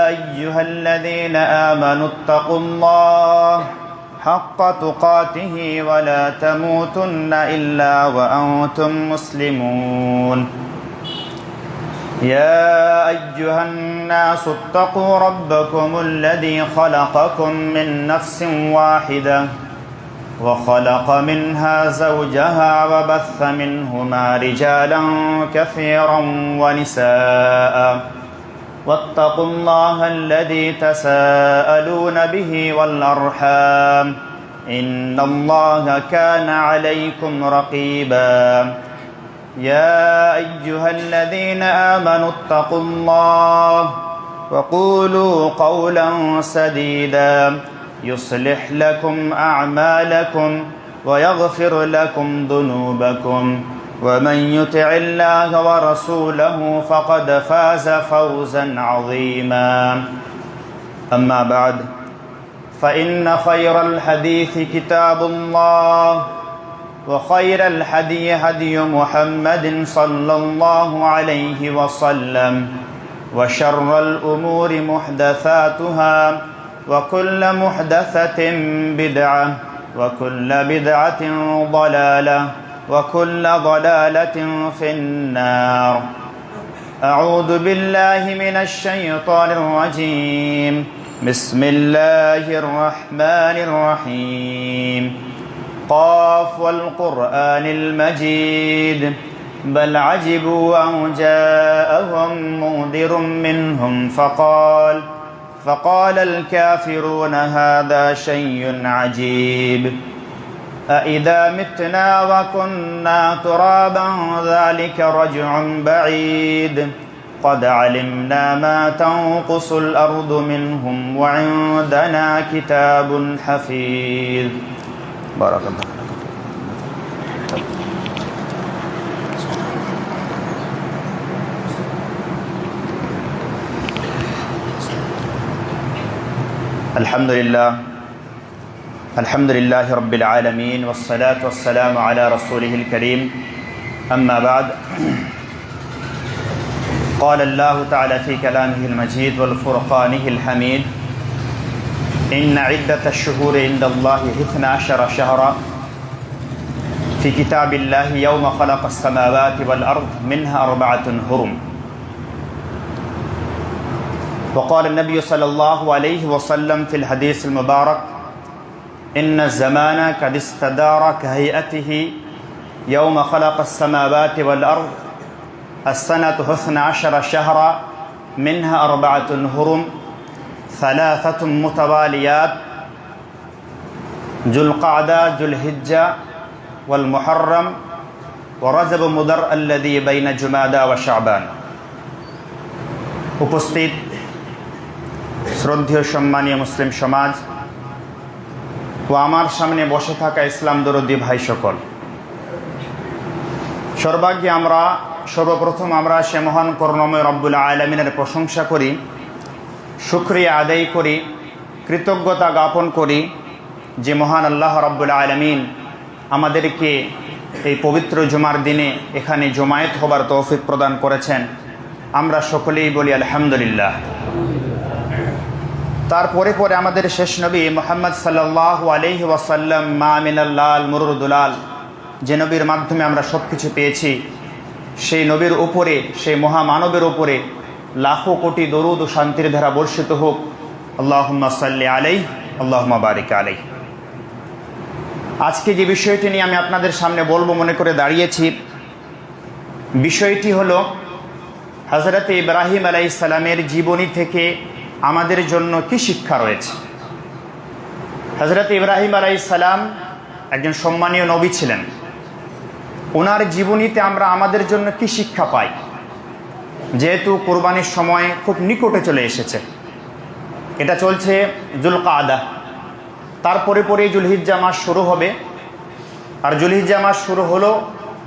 أيها الذين آمنوا اتقوا الله حق تقاته ولا تموتن إلا وأنتم مسلمون يا أيها الناس اتقوا ربكم الذي خلقكم من نفس واحدة وخلق منها زوجها وبث منهما رجالا كثيرا ونساء واتقوا الله الذي تساءلون به والأرحام إن الله كان عليكم رقيبا يا أيها الذين آمنوا اتقوا الله وقولوا قولا سديدا يصلح لكم أعمالكم ويغفر لكم ذنوبكم ومن يطع الله ورسوله فقد فاز فوزا عظيما أما بعد فإن خير الحديث كتاب الله وخير الهدي هدي محمد صلى الله عليه وسلم وشر الأمور محدثاتها وكل محدثة بدعة وكل بدعة ضلالة وكل ضلالة في النار أعوذ بالله من الشيطان الرجيم بسم الله الرحمن الرحيم قاف والقرآن المجيد بل عجبوا أن جاءهم منذر منهم فقال الكافرون هذا شيء عجيب أإذا متنا وكنا ترابا ذلك رجع بعيد قد علمنا ما تنقص الأرض منهم وعندنا كتاب حفيظ بارك الله. الحمد لله رب العالمين والصلاة والسلام على رسوله الكريم أما بعد قال الله تعالى في كلامه المجيد والفرقانه الحميد إن عدة الشهور عند الله 12 شهرا في كتاب الله يوم خلق السماوات والأرض منها 4 حرم وقال النبي صلى الله عليه وسلم في الحديث المبارك إن الزمان قد استدار كهيئته يوم خلق السماوات والأرض السنة 12 شهرا منها 4 حرم 3 متواليات ذو القعدة ذو الحجة والمحرم ورجب مضر الذي بين جمادى وشعبان উপস্থিত শ্রদ্ধেয় সম্মানীয় মুসলিম সমাজ ও আমার সামনে বসে থাকা ইসলাম দরদি ভাই সকল, সর্বাগ্যে সর্বপ্রথম আমরা সে মহান করুণাময় রব্বুল আলামিনের প্রশংসা করি, শুকরিয়া আদায় করি, কৃতজ্ঞতা জ্ঞাপন করি যে মহান আল্লাহ রব্বুল আলামিন আমাদেরকে এই পবিত্র জুমার দিনে এখানে জমায়েত হবার তৌফিক প্রদান করেছেন। আমরা সকলেই বলি আলহামদুলিল্লাহ। তারপরে আমাদের শেষ নবী মুহাম্মদ সাল্লাল্লাহু আলাইহি ওয়াসাল্লাম মা মিনাল্লাল মুরুদুলাল, যে নবীর মাধ্যমে আমরা সব কিছু পেয়েছি, সেই নবীর উপরে, সেই মহামানবের উপরে লাখো কোটি দরুদ ও শান্তির ধারা বর্ষিত হোক। আল্লাহুম্মা সাল্লি আলাইহি আল্লাহুম্মা বারিক আলাইহি। আজকে যে বিষয়টি নিয়ে আমি আপনাদের সামনে বলবো মনে করে দাঁড়িয়েছি, বিষয়টি হলো হযরত ইব্রাহিম আলাইহিস সালামের জীবনী থেকে আমাদের জন্য কি শিক্ষা রয়েছে। হযরত ইব্রাহিম আলাইহিস সালাম একজন সম্মানীয় নবী ছিলেন। ওনার জীবনীতে আমরা আমাদের জন্য কি শিক্ষা পাই, যেহেতু কুরবানির সময় খুব নিকটে চলে এসেছে। এটা চলছে যুলকাদা, তারপরে যুলহিজ্জা মাস শুরু হবে। আর যুলহিজ্জা মাস শুরু হলো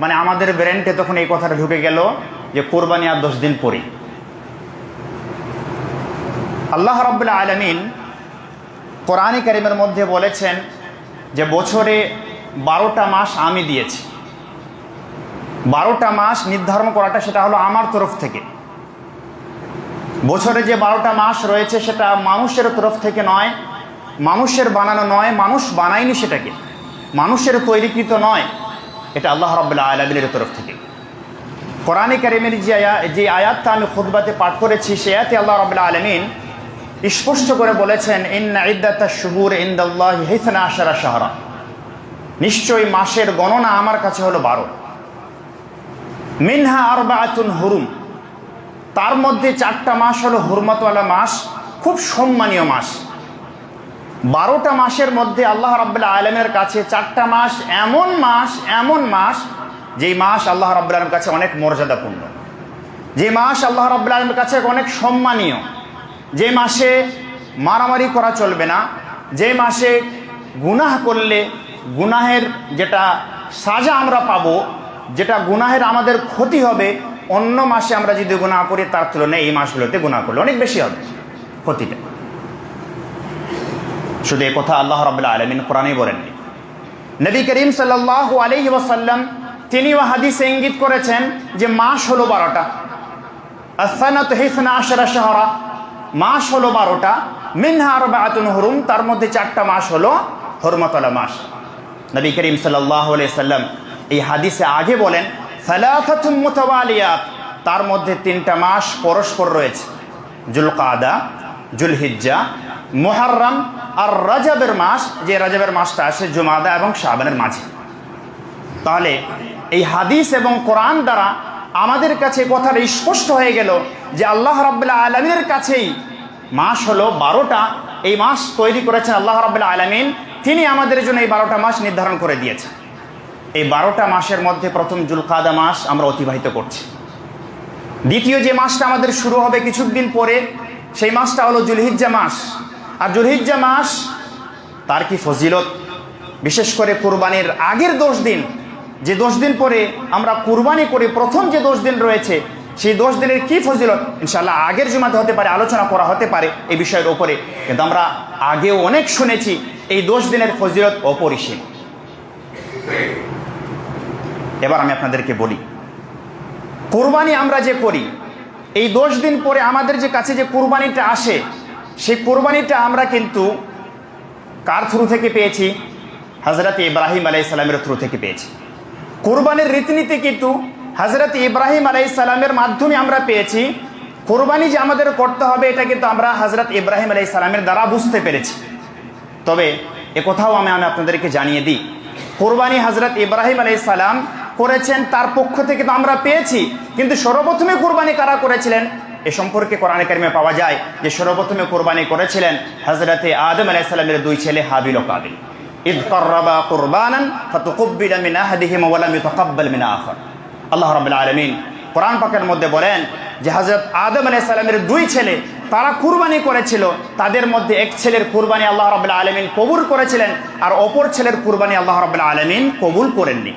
মানে আমাদের ব্রেনটে তখন এই কথাটা ঢুকে গেল যে কোরবানি আর 10 দিন পরে। আল্লাহ রাব্বুল আলামিন কোরআনে কারীমের মধ্যে বলেছেন যে বছরে 12টা মাস আমি দিয়েছি। 12টা মাস নির্ধারণ করাটা সেটা হলো আমার তরফ থেকে। বছরে যে 12টা মাস রয়েছে সেটা মানুষের তরফ থেকে নয়, মানুষের বানানো নয়, মানুষ বানায়নি সেটাকে, মানুষের তৈরিকৃত নয়, এটা আল্লাহ রাব্বুল আলামিনের তরফ থেকে। কোরআনে কারীমের যে আয়াতটা আমি খুতবাতে পাঠ করেছি সে আয়াতে আল্লাহ রাব্বুল আলামিন স্পষ্ট করে বলেছেন, ইন্না ইদ্দাতাশ শুহুর ইনদাল্লাহি 12 শাহরা, নিশ্চয়ই মাসের গণনা আমার কাছে হলো 12, মিনহা আরবাআতুন হুরুম, তার মধ্যে 4টা মাস হলো হুরমতওয়ালা মাস, খুব সম্মানীয় মাস। 12টা মাসের মধ্যে আল্লাহ রাব্বুল আলামিনের কাছে 4টা মাস এমন মাস যেই মাস আল্লাহ রাব্বুল আলামিনের কাছে অনেক মর্যাদাপূর্ণ, যে মাস আল্লাহ রাব্বুল আলামিনের কাছে অনেক সম্মানীয়, যে মাসে মারামারি করা চলবে না, যে মাসে গুনাহ করলে গুনাহের যেটা সাজা আমরা পাবো, যেটা গুনাহের আমাদের ক্ষতি হবে, অন্য মাসে আমরা যদি গুনাহ করি তার তুলনায় এই মাসগুলোতে গুনাহ করলে অনেক বেশি হবে ক্ষতিটা। শুধু এই কথা আল্লাহ রাব্বুল আলামিন কোরআনেই বলেননি, নবী করিম সাল্লাল্লাহু আলাইহি ওয়াসাল্লাম তিনিও হাদিসে ইঙ্গিত করেছেন যে মাস হলো 12টা, আস-সানাতু 12 শাহরা, মাস হলো 12টা, মিনহা আরবাআতুন হুরুম, তার মধ্যে 4টা মাস হলো হুরমতওয়ালা মাস। নবী করিম সাল্লাল্লাহু আলাইহি সাল্লাম এই হাদিসে আগে বলেন সালাসাতুম মুতাওয়ালিয়াত, তার মধ্যে 3টা মাস পরস্পর রয়েছে, জুলকাদা, জুলহিজ্জা, মুহররম আর রজবের মাস, যে রজবের মাসটা আসে জুমাদা এবং শাবানের মাঝে। তাহলে এই হাদিস এবং কোরআন দ্বারা আমাদের কাছে কথাটা স্পষ্ট হয়ে গেল যে আল্লাহ রাব্বুল আলামিনের কাছেই মাস হলো 12টা। এই মাস তৈরি করেছেন আল্লাহ রাব্বুল আলামিন, তিনি আমাদের জন্য এই 12টা মাস নির্ধারণ করে দিয়েছেন। এই 12টা মাসের মধ্যে প্রথম জুলকাদা মাস আমরা অতিবাহিত করছি, দ্বিতীয় যে মাসটা আমাদের শুরু হবে কিছুদিন পরে সেই মাসটা হলো জুলহিজ্জা মাস। আর জুলহিজ্জা মাস তার কি ফজিলত, বিশেষ করে কুরবানির আগের 10 দিন, যে 10 দিন পরে আমরা কুরবানি করি, প্রথম যে 10 দিন রয়েছে সেই 10 দিনের কি ফজিলত ইনশাআল্লাহ আগের জুমাতে হতে পারে, আলোচনা করা হতে পারে এই বিষয়ের উপরে, কিন্তু আমরা আগেও অনেক শুনেছি এই 10 দিনের ফজিলত অপরিসীম। এবার আমি আপনাদেরকে বলি, কুরবানি আমরা যে করি এই 10 দিন পরে আমাদের যে কাছে যে কুরবানিটা আসে, সেই কুরবানিটা আমরা কিন্তু কার থ্রু থেকে পেয়েছি? হযরত ইব্রাহিম আলাইহিস সালামের থ্রু থেকে পেয়েছি। কুরবানির রীতিনীতি কিন্তু হযরত ইব্রাহিম আলাইহিস সালামের মাধ্যমে আমরা পেয়েছি। কুরবানি যে আমাদের করতে হবে এটা কিন্তু আমরা হযরত ইব্রাহিম আলাইহিস সালামের দ্বারা বুঝতে পেরেছি। তবে এ কথাও আমি আপনাদেরকে জানিয়ে দিই, কুরবানি হযরত ইব্রাহিম আলাইহিস সালাম করেছেন, তার পক্ষ থেকে তো আমরা পেয়েছি, কিন্তু সর্বপ্রথমে কুরবানি কারা করেছিলেন এ সম্পর্কে কোরআনে কারিমে পাওয়া যায় যে সর্বপ্রথমে কুরবানি করেছিলেন হযরত আদম আলাইহিস সালামের 2 ছেলে হাবিল ও কাবিল। ইয কাররাবা কুরবানান ফাতুকব্বিলা মিন আহাদিহিমা ওয়া লাম ইউতাকাব্বাল মিন আখার। আল্লাহ রাব্বুল আলামিন কোরআন পাকের মধ্যে বলেন যে হযরত আদম আলাইহিস সালামের 2 ছেলে তারা কুরবানি করেছিল, তাদের মধ্যে এক ছেলের কুরবানি আল্লাহ রাব্বুল আলামিন কবুল করেছিলেন আর অপর ছেলের কুরবানি আল্লাহ রাব্বুল আলামিন কবুল করেননি।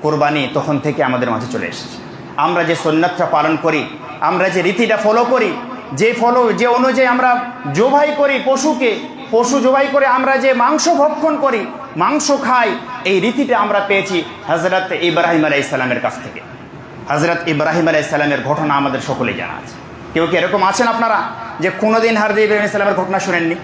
কুরবানি তখন থেকে আমাদের মাঝে চলে এসেছে। আমরা যে সুন্নাতটা পালন করি, আমরা যে রীতিটা ফলো করি, যে অনুযায়ী আমরা জবাই করি পশু জবাই করে আমরা যে মাংস ভক্ষণ করি, মাংস খাই, এই রীতিটা আমরা পেয়েছি হযরত ইব্রাহিম আলাইহিস সালামের কাছ থেকে। হযরত ইব্রাহিম আলাইহিস সালামের ঘটনা আমাদের সকলেই জানা আছে। কেউ কি এরকম আছেন আপনারা যে কোনোদিন হযরত ইব্রাহিম আলাইহিস সালামের ঘটনা শুনেননি?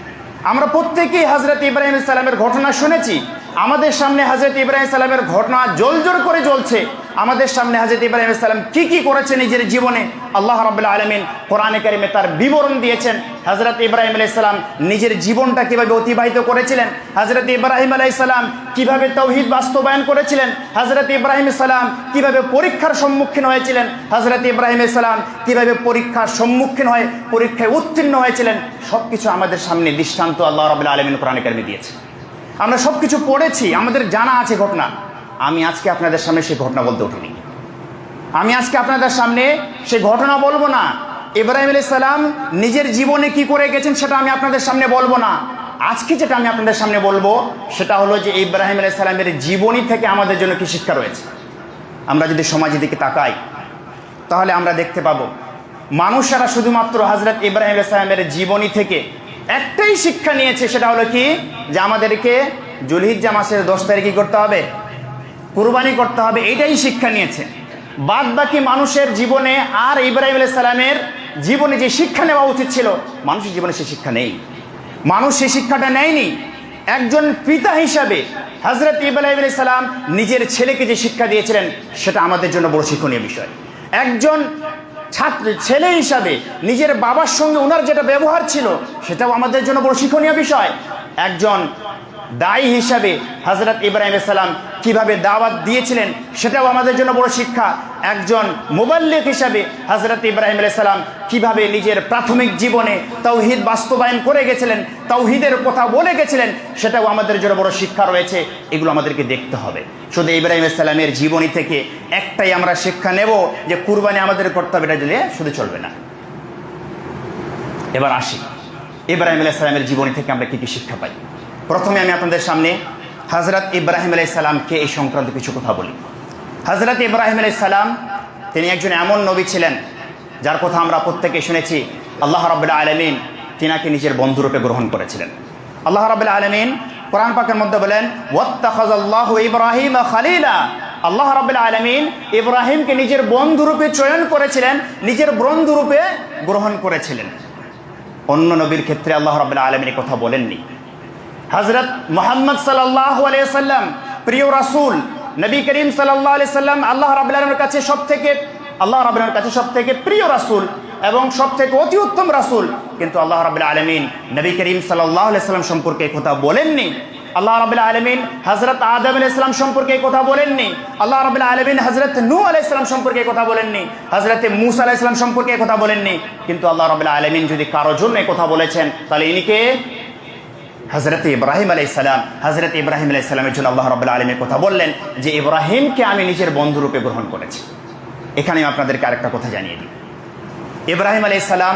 আমরা প্রত্যেকেই হযরত ইব্রাহিম আলাইহিস সালামের ঘটনা শুনেছি। আমাদের সামনে হযরত ইব্রাহিম সালামের ঘটনা জলজল করে জ্বলছে। আমাদের সামনে হযরত ইব্রাহিম সালাম কি করেছে নিজের জীবনে আল্লাহ রাব্বুল আলামিন কোরআনে কারিমে তার বিবরণ দিয়েছেন। হযরত ইব্রাহিম আলাইহিস সালাম নিজের জীবনটা কিভাবে অতিবাহিত করেছিলেন, হযরত ইব্রাহিম আলাইহিস সালাম কিভাবে তাওহীদ বাস্তবায়ন করেছিলেন, হযরত ইব্রাহিম সালাম কিভাবে পরীক্ষার সম্মুখীন হয়েছিলেন, হযরত ইব্রাহিম সালাম কিভাবে পরীক্ষার সম্মুখীন হয়ে পরীক্ষায় উত্তীর্ণ হয়েছিলেন, সবকিছু আমাদের সামনে দৃষ্টান্ত আল্লাহ রাব্বুল আলামিন কোরআনে কারিমে দিয়েছে। আমরা সব কিছু পড়েছি, আমাদের জানা আছে ঘটনা। আমি আজকে আপনাদের সামনে সেই ঘটনা বলতে উঠিনি। আমি আজকে আপনাদের সামনে সেই ঘটনা বলবো না। ইব্রাহিম আলাইহিস সালাম নিজের জীবনে কি করে গেছেন সেটা আমি আপনাদের সামনে বলবো না। আজকে যেটা আমি আপনাদের সামনে বলবো সেটা হলো যে ইব্রাহিম আলাইহিস সালামের জীবনী থেকে আমাদের জন্য কি শিক্ষা রয়েছে। আমরা যদি সমাজের দিকে তাকাই তাহলে আমরা দেখতে পাবো মানুষেরা শুধুমাত্র হযরত ইব্রাহিম আলাইহিস সালামের জীবনী থেকে একটাই শিক্ষা নিয়েছে, সেটা হলো কি যে আমাদেরকে জুলহিজ্জা মাসের 10 তারিখে কি করতে হবে? কুরবানি করতে হবে। এইটাই শিক্ষা নিয়েছে। বাদ বাকি মানুষের জীবনে আর ইব্রাহিম আলাইহিস সালামের জীবনে যে শিক্ষা নেওয়া উচিত ছিল, মানুষের জীবনে সে শিক্ষা নেই, মানুষ সেই শিক্ষাটা নেয়নি। একজন পিতা হিসাবে হযরত ইব্রাহিম আলাইহিস সালাম নিজের ছেলেকে যে শিক্ষা দিয়েছিলেন সেটা আমাদের জন্য বড় শিক্ষণীয় বিষয়। একজন ছেলে হিসাবে নিজের বাবার সঙ্গে ওনার যেটা ব্যবহার ছিল সেটাও আমাদের জন্য বড় শিক্ষণীয় বিষয়। একজন দায়ী হিসাবে হযরত ইব্রাহিম আলাইহিস সালাম কিভাবে দাওয়াত দিয়েছিলেন সেটাও আমাদের জন্য বড় শিক্ষা। একজন মুবাল্লিগ হিসাবে হযরত ইব্রাহিম আলাইহিস সালাম কিভাবে নিজের প্রাথমিক জীবনে তাওহীদ বাস্তবায়ন করে গেছিলেন, তাওহীদের কথা বলে গেছিলেন, সেটাও আমাদের জন্য বড় শিক্ষা রয়েছে। এগুলো আমাদেরকে দেখতে হবে। শুধু ইব্রাহিম আলাইহিস সালামের জীবনী থেকে একটাই আমরা শিক্ষা নেব যে কুরবানি আমাদের করতে হবে, এটা দিলে শুধু চলবে না। এবার আসি ইব্রাহিম আলাইহিস সালামের জীবনী থেকে আমরা কি কি শিক্ষা পাই। প্রথমে আমি আপনাদের সামনে হযরত ইব্রাহিম আলাইহিস সালামকে এই সংক্রান্ত কিছু কথা বলি। হযরত ইব্রাহিম আলাইহিস সালাম তিনি একজন এমন নবী ছিলেন যার কথা আমরা প্রত্যেকে শুনেছি। আল্লাহ রাব্বুল আলামিন তিনাকে নিজের বন্ধুরূপে গ্রহণ করেছিলেন। আল্লাহ রাব্বুল আলামিন কোরআন পাকের মধ্যে বলেন, ওয়াত্তাখাযাল্লাহু ইব্রাহিমা খলিলা। আল্লাহ রাব্বুল আলামিন ইব্রাহিমকে নিজের বন্ধুরূপে চয়ন করেছিলেন, নিজের বন্ধুরূপে গ্রহণ করেছিলেন। অন্য নবীর ক্ষেত্রে আল্লাহ রাব্বুল আলামিন কথা বলেননি। হযরত মুহাম্মদ সাল্লাল্লাহু আলাইহি ওয়াসাল্লাম প্রিয় রাসূল, নবী করিম সাল্লাল্লাহু আলাইহি ওয়াসাল্লাম আল্লাহ রাব্বুল আলামিনের কাছে সবথেকে প্রিয় রাসূল এবং সবথেকে অতি উত্তম রাসূল। কিন্তু আল্লাহ রাব্বুল আলামিন নবী করিম সাল্লাল্লাহু আলাইহি ওয়াসাল্লাম সম্পর্কে কথা বলেননি। আল্লাহ রাব্বুল আলামিন হযরত আদম আলাইহিস সালাম সম্পর্কে কথা বলেননি। আল্লাহ রাব্বুল আলামিন হযরত নূহ আলাইহিস সালাম সম্পর্কে কথা বলেননি। হযরত মূসা আলাইহিস সালাম সম্পর্কে কথা বলেননি। কিন্তু আল্লাহ রাব্বুল আলামিন যদি কারোর জন্য কথা বলেছেন তাহলে ইনি কে? হযরত ইব্রাহিম আলাইহিস সালাম। হযরত ইব্রাহিম আলাইহিস সালামের জন্য আল্লাহ রাব্বুল আলামিন কথা বললেন যে ইব্রাহিমকে আমি নিজের বন্ধুরূপে গ্রহণ করেছি। এখানে আমি আপনাদেরকে আরেকটা কথা জানিয়ে দিই। ইব্রাহিম আলাইহিস সালাম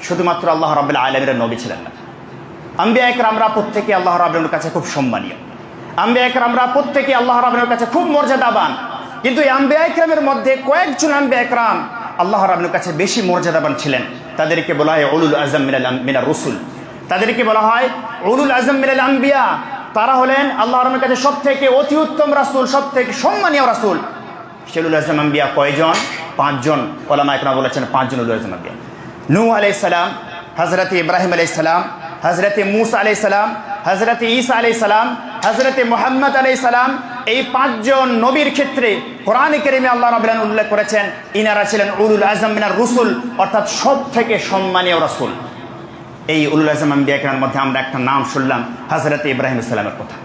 শুধুমাত্র আল্লাহ রাব্বুল আলামিনের নবী ছিলেন না। আম্বিয়া ইকরামরা প্রত্যেকে আল্লাহ রাব্বুল কাছে খুব সম্মানীয়। আম্বিয়া ইকরামরা প্রত্যেকে আল্লাহ রাব্বুল কাছে খুব মর্যাদাবান। কিন্তু এই আম্বিয়া ইকরামের মধ্যে কয়েকজন আম্বিয়া ইকরাম আল্লাহ রাব্বুল কাছে বেশি মর্যাদাবান ছিলেন। তাদেরকে বলা হয় উলুল আযম মিনার রাসূল। তাদেরকে বলা হয় উলুল আযম মিনাল আম্বিয়া। তারা হলেন আল্লাহ রাব্বুল কাছে সবথেকে অতি উত্তম রাসূল, সবথেকে সম্মানীয় রাসূল। উলুল আযম আম্বিয়া কয়জন? 5 জন। উলামা ইকরাম বলেছেন 5 জন উলুল আযম আম্বিয়া। নূহ আলাইহিস সালাম, হযরত ইব্রাহিম আলাইহিস সালাম, হযরত মূসা আলাইহিস সালাম, হযরত ঈসা আলাইহিস সালাম, হযরত মুহাম্মদ আলাইহিস সালাম। এই 5 জন নবীর ক্ষেত্রে কোরআনে কারীমে আল্লাহ রাব্বুল আলামিন উল্লেখ করেছেন ইনারা ছিলেন উলুল আযম মিনার রাসূল, অর্থাৎ সবথেকে সম্মানীয় রাসূল। এই উলুল আযম আম্বিয়া কেরামের মধ্যে আমরা একটা নাম শুনলাম, হযরত ইব্রাহিম আলাইহিস সালামের কথা।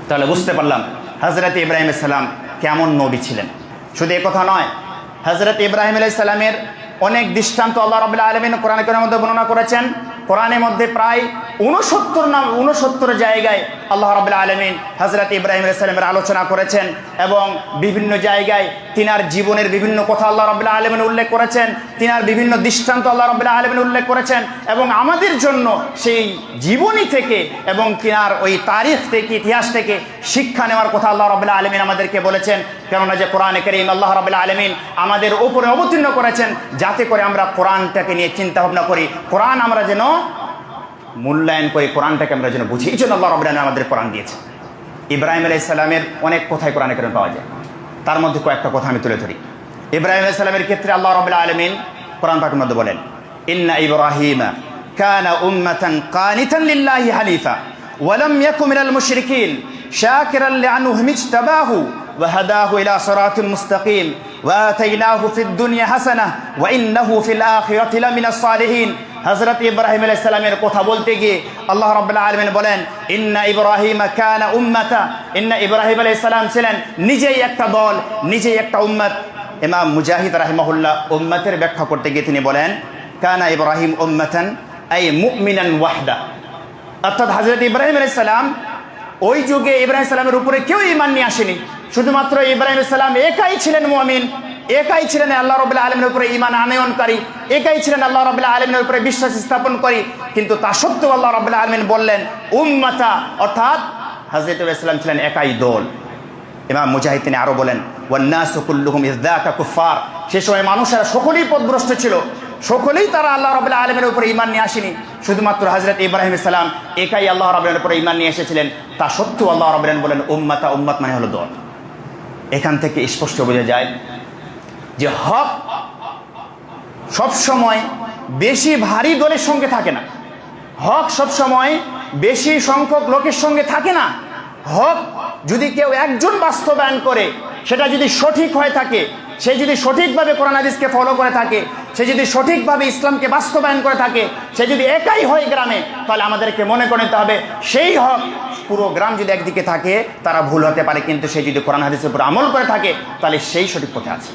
তাহলে বুঝতে পারলাম হযরত ইব্রাহিম আলাইহিস সালাম কেমন নবী ছিলেন। শুধু এই কথা নয়, হযরত ইব্রাহিম আলাইহিস সালামের অনেক দৃষ্টান্ত আল্লাহ রাব্বুল আলামিন কোরআনে কারীমের মধ্যে বর্ণনা করেছেন। কোরআনের মধ্যে প্রায় 69 জায়গায় আল্লাহ রাব্বুল আলামিন হযরত ইব্রাহিম আলাইহিস সালামের আলোচনা করেছেন এবং বিভিন্ন জায়গায় তিনার জীবনের বিভিন্ন কথা আল্লাহ রাব্বুল আলামিন উল্লেখ করেছেন, তিনার বিভিন্ন দৃষ্টান্ত আল্লাহ রাব্বুল আলামিন উল্লেখ করেছেন। এবং আমাদের জন্য সেই জীবনী থেকে এবং তিনার ওই তারিখ থেকে, ইতিহাস থেকে শিক্ষা নেওয়ার কথা আল্লাহ রাব্বুল আলামিন আমাদেরকে বলেছেন। কেননা যে কোরআনে কারীম আল্লাহ রাব্বুল আলামিন আমাদের উপরে অবতীর্ণ করেছেন যাতে করে আমরা কোরআনটাকে নিয়ে চিন্তা ভাবনা করি, কোরআন আমরা যেন মূল্যায়ন করি, কোরআনটাকে আমরা যেন বুঝি। এই জন্য আল্লাহ রাব্বুল আলামিন আমাদের কোরআন দিয়েছেন। ইব্রাহিম আলাইহিস সালামের অনেক কথাই কোরআনে কারীমে পাওয়া যায়, তার মধ্যে কয়েকটা কথা আমি তুলে ধরি। ইব্রাহিম আলাইহিস সালামের ক্ষেত্রে আল্লাহ রাব্বুল আলামিন কোরআন পাকের মধ্যে বলেন, ইন্না ইব্রাহিমা কানা উম্মাতান কানিতান লিল্লাহি হানিফা ওয়া লাম ইয়াকু মিনাল মুশরিকিন শাকিরান লিআনহু ইজতাবাহু ওয়া হাদাহু ইলা সিরাতিল মুস্তাকিম ওয়া আতাইনাহু ফিদ দুনিয়া হাসানাহ ওয়া ইন্নাহু ফিল আখিরাতি লামিনাস সালিহিন। হযরত ইব্রাহিম আলাইহিস সালামের কথা বলতে গিয়ে আল্লাহ রাব্বুল আলামিন বলেন, ইন্না ইব্রাহিমা কানা উম্মাতা। ইন্না ইব্রাহিম আলাইহিস সালাম ছিলেন নিজেই একটা দল, নিজেই একটা উম্মত। ইমাম মুজাহিদ রাহিমাহুল্লাহ উম্মতের ব্যাখ্যা করতে গিয়ে তিনি বলেন, কানা ইব্রাহিম উম্মাতান আই মুমিনান ওয়াহদা। অর্থাৎ হযরত ইব্রাহিম আলাইহিস সালাম ওই যুগে ইব্রাহিম সালামের উপরে কেউ ঈমান নিয়ে আসেনি, শুধুমাত্র ইব্রাহিম সালাম একাই ছিলেন মুমিন, একাই ছিলেন আল্লাহ রাব্বুল আলামিনের উপরে ঈমান আনয়নকারী, একাই ছিলেন আল্লাহ রাব্বুল আলামিনের উপরে বিশ্বাস স্থাপন করি। কিন্তু তা সত্ত্বেও আল্লাহ রাব্বুল আলামিন বললেন উম্মাতা, অর্থাৎ হযরত ইব্রাহিম সালাম ছিলেন একাই দল। ইমাম মুজাহিদ তিনি আরো বলেন, ওয়ান নাসু কুল্লুহুম ইযযাকা কুফার। সে সময় মানুষেরা সকলেই পথভ্রষ্ট ছিল, সকলেই তারা আল্লাহ রাব্বুল আলামিনের উপরে ঈমান নিয়ে আসেনি, শুধুমাত্র হযরত ইব্রাহিম সালাম একাই আল্লাহ রাব্বুল আলামিনের উপরে ঈমান নিয়ে এসেছিলেন। তা সত্ত্বেও আল্লাহ রাব্বুল আলামিন বলেন উম্মাতা, উম্মত মানে হলো দল। এখান থেকে স্পষ্ট বোঝা যায় যে হক সবসময় বেশি ভারী দলের সঙ্গে থাকে না, হক সবসময় বেশি সংখ্যক লোকের সঙ্গে থাকে না। হক যদি কেউ একজন বাস্তবায়ন করে, সেটা যদি সঠিক হয়ে থাকে, সে যদি সঠিকভাবে কোরআন হাদিসকে ফলো করে থাকে, সে যদি সঠিকভাবে ইসলামকে বাস্তবায়ন করে থাকে, সে যদি একাই হয় গ্রামে, তাহলে আমাদেরকে মনে করে নিতে হবে সেই হক পুরো গ্রাম যদি একদিকে থাকে তারা ভুল হতে পারে, কিন্তু সে যদি কোরআন হাদিসের উপর আমল করে থাকে তাহলে সেই সঠিক পথে আছে।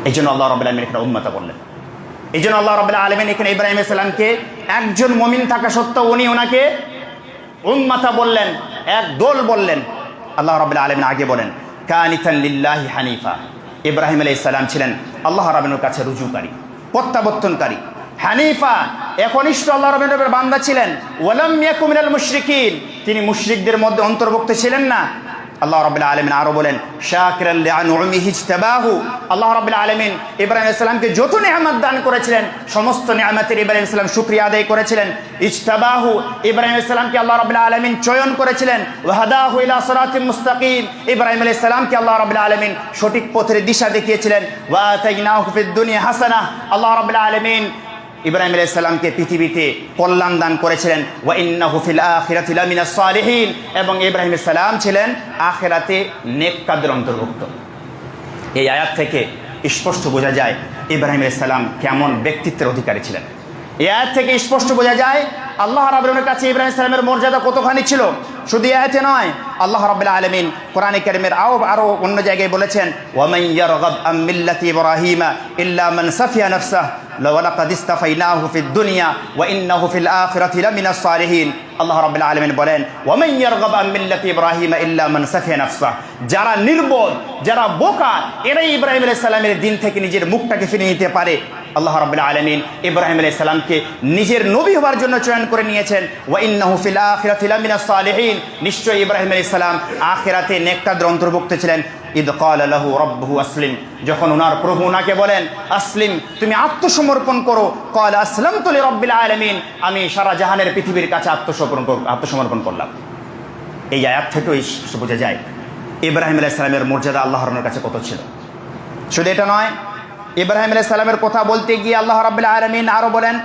এই জন্য আল্লাহ রাব্বুল আলামিন এখানে উম্মাতা বললেন। এই জন্য আল্লাহ রাব্বুল আলামিন এখানে ইব্রাহিম আলাইহিস সালামকে একজন মুমিন থাকা সত্ত্বেও উনি ওনাকে উম্মাতা বললেন, এক দল বললেন। আল্লাহ রাব্বুল আলামিন আগে বলেন কানিতান লিল্লাহি হানিফা, ইব্রাহিম আলাইহিস সালাম ছিলেন আল্লাহ রাব্বুল কাছে রুজুকারী, প্রত্যাবর্তনকারী, হানিফা, একনিষ্ঠ আল্লাহ রাব্বুল বান্দা ছিলেন। ওয়ালাম ইয়াকু মিনাল মুশরিকিন, তিনি মুশরিকদের মধ্যে অন্তর্ভুক্ত ছিলেন না। আল্লাহ রাব্বুল আলামিন আরো বলেন শাকিরাল লিআনউমিহি ইজতাবাহু, আল্লাহ রাব্বুল আলামিন ইব্রাহিম আলাইহিস সালামকে যত নিয়ামত দান করেছিলেন সমস্ত নিয়ামতের ইব্রাহিম আলাইহিস সালাম শুকরিয়া আদায় করেছিলেন। ইজতাবাহু, ইব্রাহিম আলাইহিস সালামকে আল্লাহ রাব্বুল আলামিন চয়ন করেছিলেন। ওয়া হাদাহু ইলা সিরাতিন মুস্তাকিম, ইব্রাহিম আলাইহিস সালামকে আল্লাহ রাব্বুল আলামিন সঠিক পথের দিশা দেখিয়েছিলেন। ওয়া আতাইনাহু ফিদ দুনিয়া হাসানাহ, আল্লাহ রাব্বুল আলামিন ইব্রাহিম আলাইহিস সালামকে পৃথিবীতে কল্যাণ দান করেছিলেন। ওয়া ইন্নাহু ফিল আখিরাতি লামিনাস সালিহিন, এবং ইব্রাহিম আলাইহিস সালাম ছিলেন আখিরাতে নেককারদের অন্তর্ভুক্ত। এই আয়াত থেকে স্পষ্ট বোঝা যায় ইব্রাহিম আলাইহিস সালাম কেমন ব্যক্তিত্বের অধিকারী ছিলেন। এই আয়াত থেকে স্পষ্ট বোঝা যায় আল্লাহ রাব্বুল আলামিনের কাছে ইব্রাহিম আলাইহিস সালামের মর্যাদা কতখানি ছিল। শুধু এই আয়াতে নয়, আল্লাহ রাব্বুল আলামিন কোরআনে কারীমের আরো অন্য জায়গায় বলেছেন ওয়া মান ইয়ারগাব আম মিল্লাতি ইব্রাহিমা ইল্লা মান সাফিয়া নাফসাহু লাকাদ ইসতাফাইনাহু ফিদ দুনিয়া ওয়া ইন্নাহু ফিল আখিরাতি লামিনাস সালিহিন। আল্লাহ রাব্বুল আলামিন বলেন ওয়া মান ইয়ারগাব আম মিল্লাতি ইব্রাহিমা ইল্লা মান সাফিয়া নাফসাহু, যারা নির্বোধ, যারা বোকা, এরাই ইব্রাহিম আলাইহিস সালামের দিন থেকে নিজের মুখটাকে ফিরিয়ে নিতে পারে। আল্লাহ রাব্বুল আলামিন ইব্রাহিম আলাইহিস সালামকে নিজের নবী হওয়ার জন্য চয়ন করে নিয়েছেন। ওয়া ইন্নাহু ফিল আখিরাতি লামিনাস সালিহিন, নিশ্চয়ই ইব্রাহিম আলাইহিস সালাম আখিরাতে নেককারদের অন্তর্ভুক্ত ছিলেন। ইদ ক্বালা লাহু রাব্বুহু আসলিম, যখন ওনার প্রভু ওনাকে বলেন আসলিম, তুমি আত্মসমর্পণ করো। ক্বালা আসলামতু লিরাব্বিল আলামিন, আমি সারা জাহানের পৃথিবীর কাছে আত্মসমর্পণ করলাম। এই আয়াত থেকেই বোঝা যায় ইব্রাহিম আলাইহিস সালামের মর্যাদা আল্লাহর কাছে কত ছিল। শুধু এটা নয়, ইব্রাহিম আলাইহিস সালামের কথা বলতে গিয়ে আল্লাহ রাব্বুল আলামিন আরো বলেন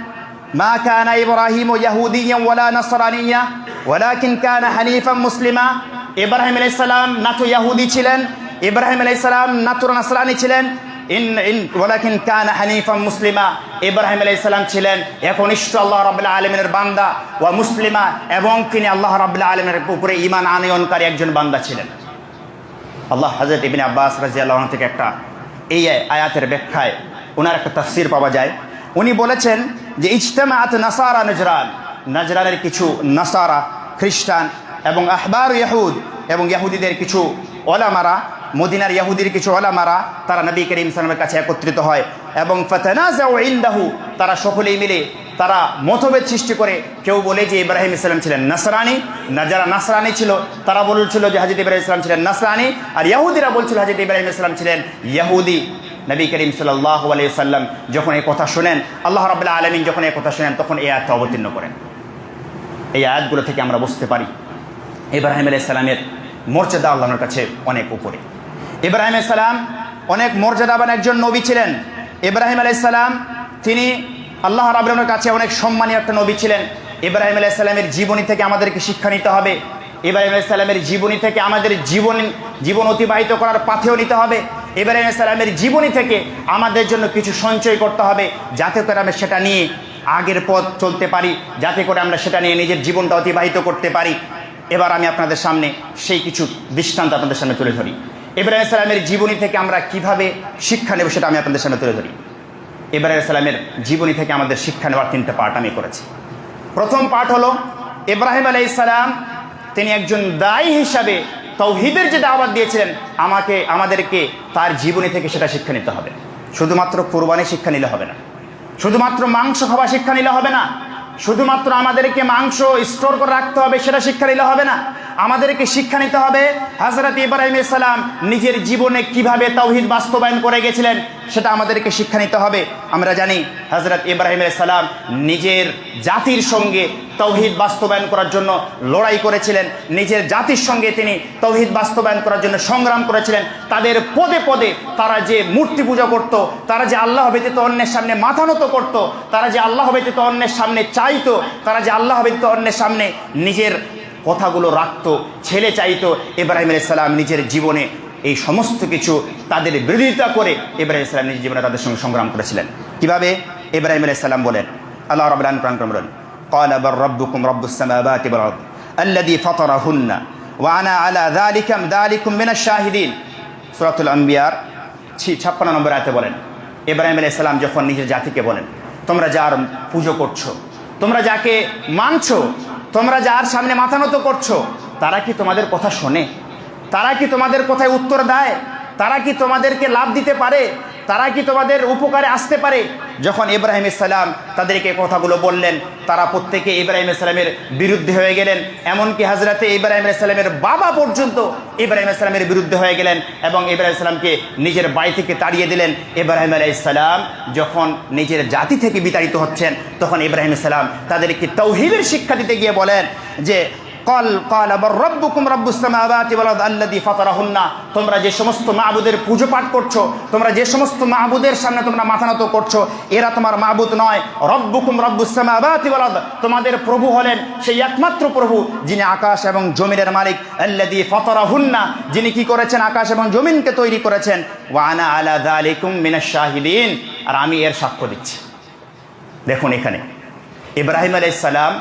মা কানা ইব্রাহিমু ইয়াহুদিয়্যান ওয়ালা নাসরানিয়্যা ওয়ালাকিন কানা হানিফাম মুসলিমা। ইব্রাহিম আলাইহিস সালাম না তো ইহুদি ছিলেন, ইব্রাহিম আলাইহিস সালাম না তো নাসরানি ছিলেন, ওয়ালাকিন কানা হানিফাম মুসলিমা। ইব্রাহিম আলাইহিস সালাম ছিলেন একনিষ্ঠ আল্লাহ রাব্বুল আলামিনের বান্দা, ওয়া মুসলিমা, এবং তিনি আল্লাহ রাব্বুল আলামিনের উপরে ঈমান আনয়নকারী একজন বান্দা ছিলেন। আল্লাহ হযরত ইবনে আব্বাস রাদিয়াল্লাহু আনহু থেকে একটা এই আয়াতের ব্যাখ্যায় ওনার একটা তাফসীর পাওয়া যায়। উনি বলেছেন যে ইজতামাআত নাসারা নাজরান, নাজরানের কিছু নাসারা খ্রিস্টান এবং আহবার ইহুদ এবং ইহুদিদের কিছু ওলামারা, মদিনার ইহুদির কিছু ওলামারা, তারা নবী করিম সাল্লাল্লাহু আলাইহি ওয়াসাল্লামের কাছে একত্রিত হয় এবং ফাতানাযাউ ইনদাহু, তারা সকলেই মিলে তারা মতভেদ সৃষ্টি করে। কেউ বলে যে ইব্রাহিম ইসলাম ছিলেন নাসরানি, যারা নাসরানি ছিল তারা বলছিল যে হযরত ইব্রাহিম ইসলাম ছিলেন নাসরানি, আর ইহুদিরা বলছিল হযরত ইব্রাহিম ইসলাম ছিলেন ইহুদি। নবী করিম সাল্লাল্লাহু আলাইহি ওয়াসাল্লাম যখন এই কথা শুনেন, আল্লাহ রাব্বুল আলামিন যখন এই কথা শুনেন, তখন এই আয়াত অবতীর্ণ করেন। এই আয়াতগুলো থেকে আমরা বুঝতে পারি ইব্রাহিম আলাইহিস সালামের মর্যাদা আল্লাহর কাছে অনেক উপরে। ইব্রাহিম আলাইহিস সালাম অনেক মর্যাদাবান একজন নবী ছিলেন। ইব্রাহিম আলাইহিস সালাম তিনি আল্লাহ রাব্বুল আলামিনের কাছে অনেক সম্মানীয় একটা নবী ছিলেন। ইব্রাহিম আলাইহিস সালামের জীবনী থেকে আমাদেরকে শিক্ষা নিতে হবে। ইব্রাহিম আলাইহিস সালামের জীবনী থেকে আমাদের জীবন অতিবাহিত করার পাথেও নিতে হবে। ইব্রাহিম আলাইহিস সালামের জীবনী থেকে আমাদের জন্য কিছু সঞ্চয় করতে হবে, যাতে করে আমরা সেটা নিয়ে আগের পথ চলতে পারি, যাতে করে আমরা সেটা নিয়ে নিজের জীবনটা অতিবাহিত করতে পারি। এবার আমি আপনাদের সামনে সেই কিছু দৃষ্টান্ত আপনাদের সামনে তুলে ধরি। ইব্রাহিম আলাইহিস সালামের জীবনী থেকে আমরা কিভাবে শিক্ষা নেব সেটা আমি আপনাদের সামনে তুলে ধরি। ইব্রাহিম আলাইহিস সালামের জীবনী থেকে আমাদের শিক্ষা নেওয়ার 3টা পার্ট আমি করেছি। প্রথম পার্ট হলো ইব্রাহিম আলাইহিস সালাম তিনি একজন দায়ী হিসাবে তাওহীদের যে দাওয়াত দিয়েছিলেন, আমাদেরকে তার জীবনী থেকে সেটা শিক্ষা নিতে হবে। শুধুমাত্র কুরবানি শিক্ষা নিলে হবে না, শুধুমাত্র মাংস খাওয়া শিক্ষা নিলে হবে না, শুধুমাত্র আমাদেরকে মাংস স্টোর করে রাখতে হবে সেটা শিক্ষা নিলে হবে না। আমাদেরকে শিক্ষা নিতে হবে হযরত ইব্রাহিম আলাইহিস সালাম নিজের জীবনে কিভাবে তাওহীদ বাস্তবায়ন করে গেছিলেন, সেটা আমাদেরকে শিক্ষা নিতে হবে। আমরা জানি হযরত ইব্রাহিম আলাইহিস সালাম নিজের জাতির সঙ্গে তাওহীদ বাস্তবায়ন করার জন্য লড়াই করেছিলেন, নিজের জাতির সঙ্গে তিনি তাওহীদ বাস্তবায়ন করার জন্য সংগ্রাম করেছিলেন। তাদের পদে পদে তারা যে মূর্তি পূজা করত, তারা যে আল্লাহ ব্যতীত অন্যের সামনে মাথা নত করত, তারা যে আল্লাহ ব্যতীত অন্যের সামনে চাইতো, তারা যে আল্লাহ ব্যতীত অন্যের সামনে নিজের কথাগুলো রাখতো, ছেলে চাইতো, ইব্রাহিম আলাইহিস সালাম নিজের জীবনে এই সমস্ত কিছু তাদের বিরোধিতা করে ইব্রাহিম আলাইহিস সালাম নিজের জীবনে তাদের সঙ্গে সংগ্রাম করেছিলেন। কিভাবে? ইব্রাহিম আলাইহিস সালাম বলেন, আল্লাহ রাব্বুল আলামিন কোরআনে বলেন, قال بل ربكم رب السماوات والأرض الذي فطرهن وأنا على ذلكم من الشاهدين। সূরাতুল আম্বিয়ার 56 নম্বর আয়াতে বলেন, ইব্রাহিম আলাইহিস সালাম যখন নিজের জাতিকে বলেন, তোমরা যার পুজো করছো, তোমরা যাকে মানছো, তোমরা যার সামনে মাথা নত করছো, তারা কি তোমাদের কথা শোনে? তারা কি তোমাদের কথায় উত্তর দেয়? তারা কি তোমাদেরকে লাভ দিতে পারে? তারা কি তোমাদের উপকারে আসতে পারে? যখন ইব্রাহিম আলাইহিস সালাম তাদেরকে কথাগুলো বললেন, তারা প্রত্যেকে ইব্রাহিম আলাইহিস সালামের বিরুদ্ধে হয়ে গেলেন। এমনকি হযরতে ইব্রাহিম আলাইহিস সালামের বাবা পর্যন্ত ইব্রাহিম আলাইহিস সালামের বিরুদ্ধে হয়ে গেলেন এবং ইব্রাহিম আলাইহিস সালামকে নিজের বাড়ি থেকে তাড়িয়ে দিলেন। ইব্রাহিম আলাইহিস সালাম যখন নিজের জাতি থেকে বিতাড়িত হচ্ছেন, তখন ইব্রাহিম আলাইহিস সালাম তাদেরকে তাওহীদের শিক্ষা দিতে গিয়ে বলেন যে قال بل ربكم رب السماوات والارض الذي فطرهن। তোমরা যে সমস্ত মাবুদের পূজা পাঠ করছো, তোমরা যে সমস্ত মাবুদের সামনে তোমরা মাথা নত করছো, এরা তোমার মাবুদ নয়। রব্বুকুম রব্বুস সামাওয়াতি ওয়াল আরদ, তোমাদের প্রভু হলেন সেই একমাত্র প্রভু যিনি আকাশ এবং জমিনের মালিক। আল্লাযী ফাতারাহুন্না, যিনি কি করেছেন? আকাশ এবং জমিনকে তৈরি করেছেন। ওয়া আনা আলা যালিকুম মিনাশ শাহিদিন, আর আমি এর সাক্ষ্য দিচ্ছি। দেখুন এখানে ইব্রাহিম আলাইহিস সালাম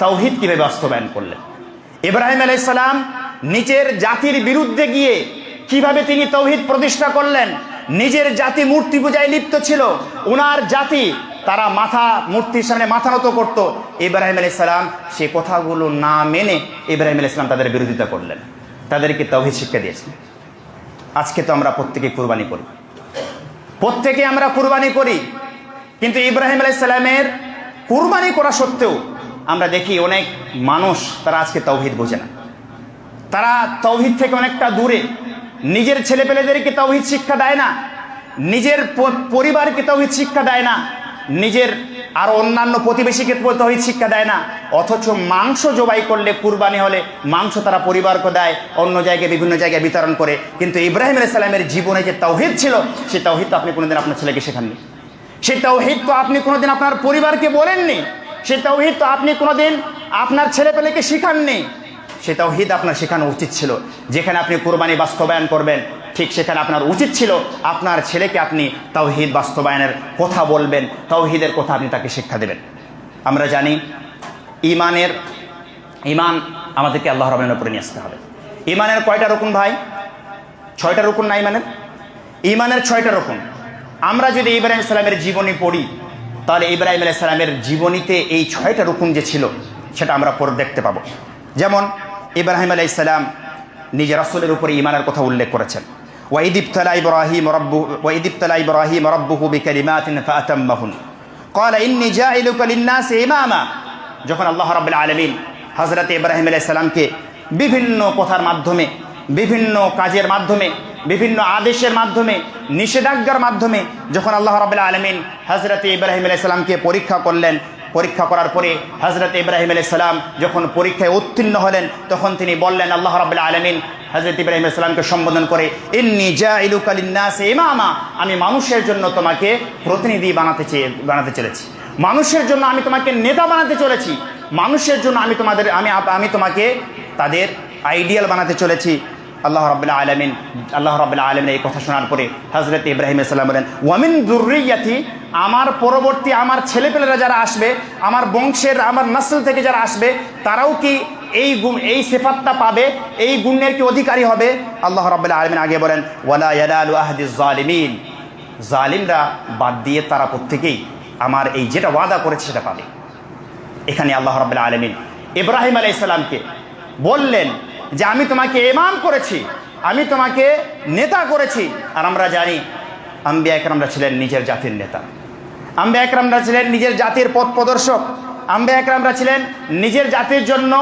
তাওহীদ কিভাবে বাস্তবায়ন করলেন। ইব্রাহিম আলাইহিস সালাম নিজের জাতির বিরুদ্ধে গিয়ে কিভাবে তিনি তাওহীদ প্রতিষ্ঠা করলেন। নিজের জাতি মূর্তি পূজায় লিপ্ত ছিল, ওনার জাতি তারা মূর্তির সামনে মাথা নত করত। ইব্রাহিম আলাইহিস সালাম সে কথাগুলো না মেনে ইব্রাহিম আলাইহিস সালাম তাদের বিরোধিতা করলেন, তাদেরকে তাওহীদ শিক্ষা দিয়েছেন। আজকে তো আমরা প্রত্যেকে কুরবানি করি, প্রত্যেকে আমরা কুরবানি করি, কিন্তু ইব্রাহিম আলাইহিস সালামের কুরবানি করা সত্ত্বেও আমরা দেখি অনেক মানুষ তারা আজকে তাওহীদ বোঝে না, তারা তাওহীদ থেকে অনেকটা দূরে। নিজের ছেলেপেলেদেরকে তাওহীদ শিক্ষা দেয় না, নিজের পরিবারকে তাওহীদ শিক্ষা দেয় না, নিজের আর অন্যান্য প্রতিবেশীকে তাওহীদ শিক্ষা দেয় না। অথচ মাংস জবাই করলে, কুরবানি হলে মাংস তারা পরিবারকে দেয়, অন্য জায়গায় বিভিন্ন জায়গায় বিতরণ করে। কিন্তু ইব্রাহিম আলাইহিস সালামের জীবনে যে তাওহীদ ছিল, সেই তাওহীদ তো আপনি কোনোদিন আপনার ছেলেকে শেখাননি, সেই তাওহীদ তো আপনি কোনোদিন আপনার পরিবারকে বলেননি, সেই তাওহীদ তো আপনি কোনোদিন আপনার ছেলেপেলেকে শিখাননি। সেই তাওহীদ আপনার শেখানো উচিত ছিল। যেখানে আপনি কুরবানি বাস্তবায়ন করবেন, ঠিক সেখানে আপনার উচিত ছিল আপনার ছেলেকে আপনি তাওহীদ বাস্তবায়নের কথা বলবেন, তাওহীদের কথা আপনি তাকে শিক্ষা দেবেন। আমরা জানি ইমান আমাদেরকে আল্লাহ রাব্বুল উপরে নিয়ে আসতে হবে। ইমানের কয়টা রকম ভাই? 6টা রকম না ইমানের 6টা রকম। আমরা যদি ইব্রাহিম আলাইহিস সালামের জীবনী পড়ি, তাহলে ইব্রাহিম আলাইহিস সালামের জীবনীতে এই 6টা রকম যে ছিল সেটা আমরা পরে দেখতে পাবো। যেমন ইব্রাহিম আলাইহিস সালাম নিজের রাসূলের উপরে ঈমানের কথা উল্লেখ করেছেন। ওয়াইদ ইবতালা ইব্রাহিম রাব্বুহু বিকালিমাতিন ফাআতাম্মাহুন ক্বালা ইন্নী জাইলুকা লিন-নাসি ইমামা। যখন আল্লাহ রাব্বুল আলামিন হযরত ইব্রাহিম আলাইহিস সালামকে বিভিন্ন কথার মাধ্যমে, বিভিন্ন কাজের মাধ্যমে, বিভিন্ন আদেশের মাধ্যমে, নিষেধাজ্ঞার মাধ্যমে যখন আল্লাহ রাব্বুল আলামিন হযরত ইব্রাহিম আলাইহিস সালামকে পরীক্ষা করলেন, পরীক্ষা করার পরে হযরত ইব্রাহিম আলাইহিস সালাম যখন পরীক্ষায় উত্তীর্ণ হলেন, তখন তিনি বললেন, আল্লাহ রাব্বুল আলামিন হযরত ইব্রাহিম আলাইহিস সালামকে সম্বোধন করে, ইন্নী জাইলুকা লিন-নাসি ইমামা, আমি মানুষের জন্য তোমাকে প্রতিনিধি বানাতে চলেছি, মানুষের জন্য আমি তোমাকে নেতা বানাতে চলেছি, মানুষের জন্য আমি তোমাকে তাদের আইডিয়াল বানাতে চলেছি। আল্লাহ রাব্বুল আলামিন এই কথা শোনার পরে হযরত ইব্রাহিম আলাইহিস সালাম বলেন, ওয়ামিন যুররিয়াতি, আমার পরবর্তী আমার ছেলেপেলেরা যারা আসবে, আমার বংশের আমার নসল থেকে যারা আসবে, তারাও কি এই সিফাতটা পাবে, এই গুণের কি অধিকারী হবে? আল্লাহ রাব্বুল আলামিন আগে বলেন, ওয়ালা ইয়ানালু আহদিজ জালিমিন, জালিমরা বাদ দিয়ে তারা প্রত্যেকেই আমার এই যেটা ওয়াদা করেছে সেটা পাবে। এখানে আল্লাহ রাব্বুল আলামিন ইব্রাহিম আলাইহিস সালামকে বললেন যে আমি তোমাকে ইমাম করেছি, আমি তোমাকে নেতা করেছি। আর আমরা জানি আম্বিয়া একরামরা ছিলেন নিজের জাতির নেতা, আম্বিয়া একরামরা ছিলেন নিজের জাতির পথ প্রদর্শক, আম্বিয়া একরামরা ছিলেন নিজের জাতির জন্য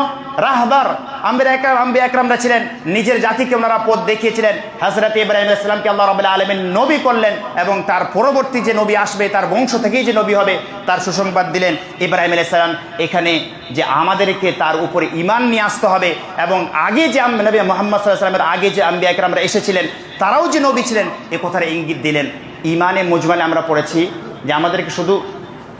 রাহবার, আম্বিয়া একরামরা ছিলেন, নিজের জাতিকে ওনারা পথ দেখিয়েছিলেন। হযরত ইব্রাহিম আলাইহিস সালামকে আল্লাহ রাব্বুল আলামিন নবী করলেন এবং তার পরবর্তী যে নবী আসবে, তার বংশ থেকেই যে নবী হবে, তার সুসংবাদ দিলেন। ইব্রাহিম আলাইহিস সালাম এখানে যে আমাদেরকে তার উপরে ঈমান নিয়ে আসতে হবে এবং আগে যে নবী মুহাম্মদ সাল্লাল্লাহু আলাইহি ওয়াসাল্লামের আগে যে আম্বিয়া একরামরা এসেছিলেন তারাও যে নবী ছিলেন, এ কথার ইঙ্গিত দিলেন। ঈমানে মুজমালে আমরা পড়েছি যে আমাদেরকে শুধু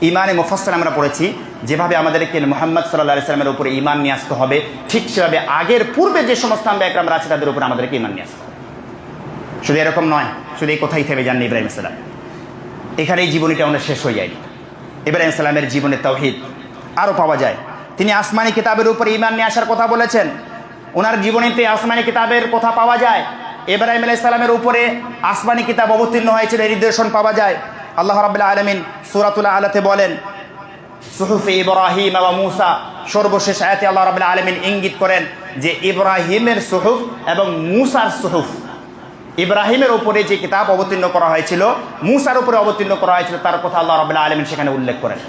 ঈমানে মুফাসসাল আমরা পড়েছি, যেভাবে আমাদেরকে মুহাম্মদ সাল্লাল্লাহু আলাইহি ওয়াসাল্লামের উপরে ঈমান নিয়ে আসতে হবে, ঠিক সেভাবে আগের পূর্বে যে সমস্ত আম্বিয়া একরামরা আছে তাদের উপরে আমাদেরকে ঈমান নিয়ে আসতে হবে। শুধু এরকম নয়, শুধু এই কথাই থেমে যাননি ইব্রাহিম আলাইহিস সালাম, এখানে এই জীবনীটা আমাদের শেষ হয়ে যায়নি। ইব্রাহিম আলাইহিস সালামের জীবনে তাওহীদ আরও পাওয়া যায়। তিনি আসমানি কিতাবের উপরে ঈমান নিয়ে আসার কথা বলেছেন, ওনার জীবনীতে আসমানি কিতাবের কথা পাওয়া যায়। ইব্রাহিম আলাইহিস সালামের উপরে আসমানি কিতাব অবতীর্ণ হয়েছিল, এর নিদর্শন পাওয়া যায়। আল্লাহ রাব্বুল আলামিন সূরাতুল আলাতে বলেন, সুহুফে ইব্রাহিম ওয়া মূসা, সর্বশেষ আয়াতে আল্লাহ রাব্বুল আলামিন ইঙ্গিত করেন যে ইব্রাহিমের সুহুফ এবং মূসার সুহুফ, ইব্রাহিমের উপরে যে কিতাব অবতীর্ণ করা হয়েছিল, মূসার উপরে অবতীর্ণ করা হয়েছিল, তার কথা আল্লাহ রাব্বুল আলামিন সেখানে উল্লেখ করেন।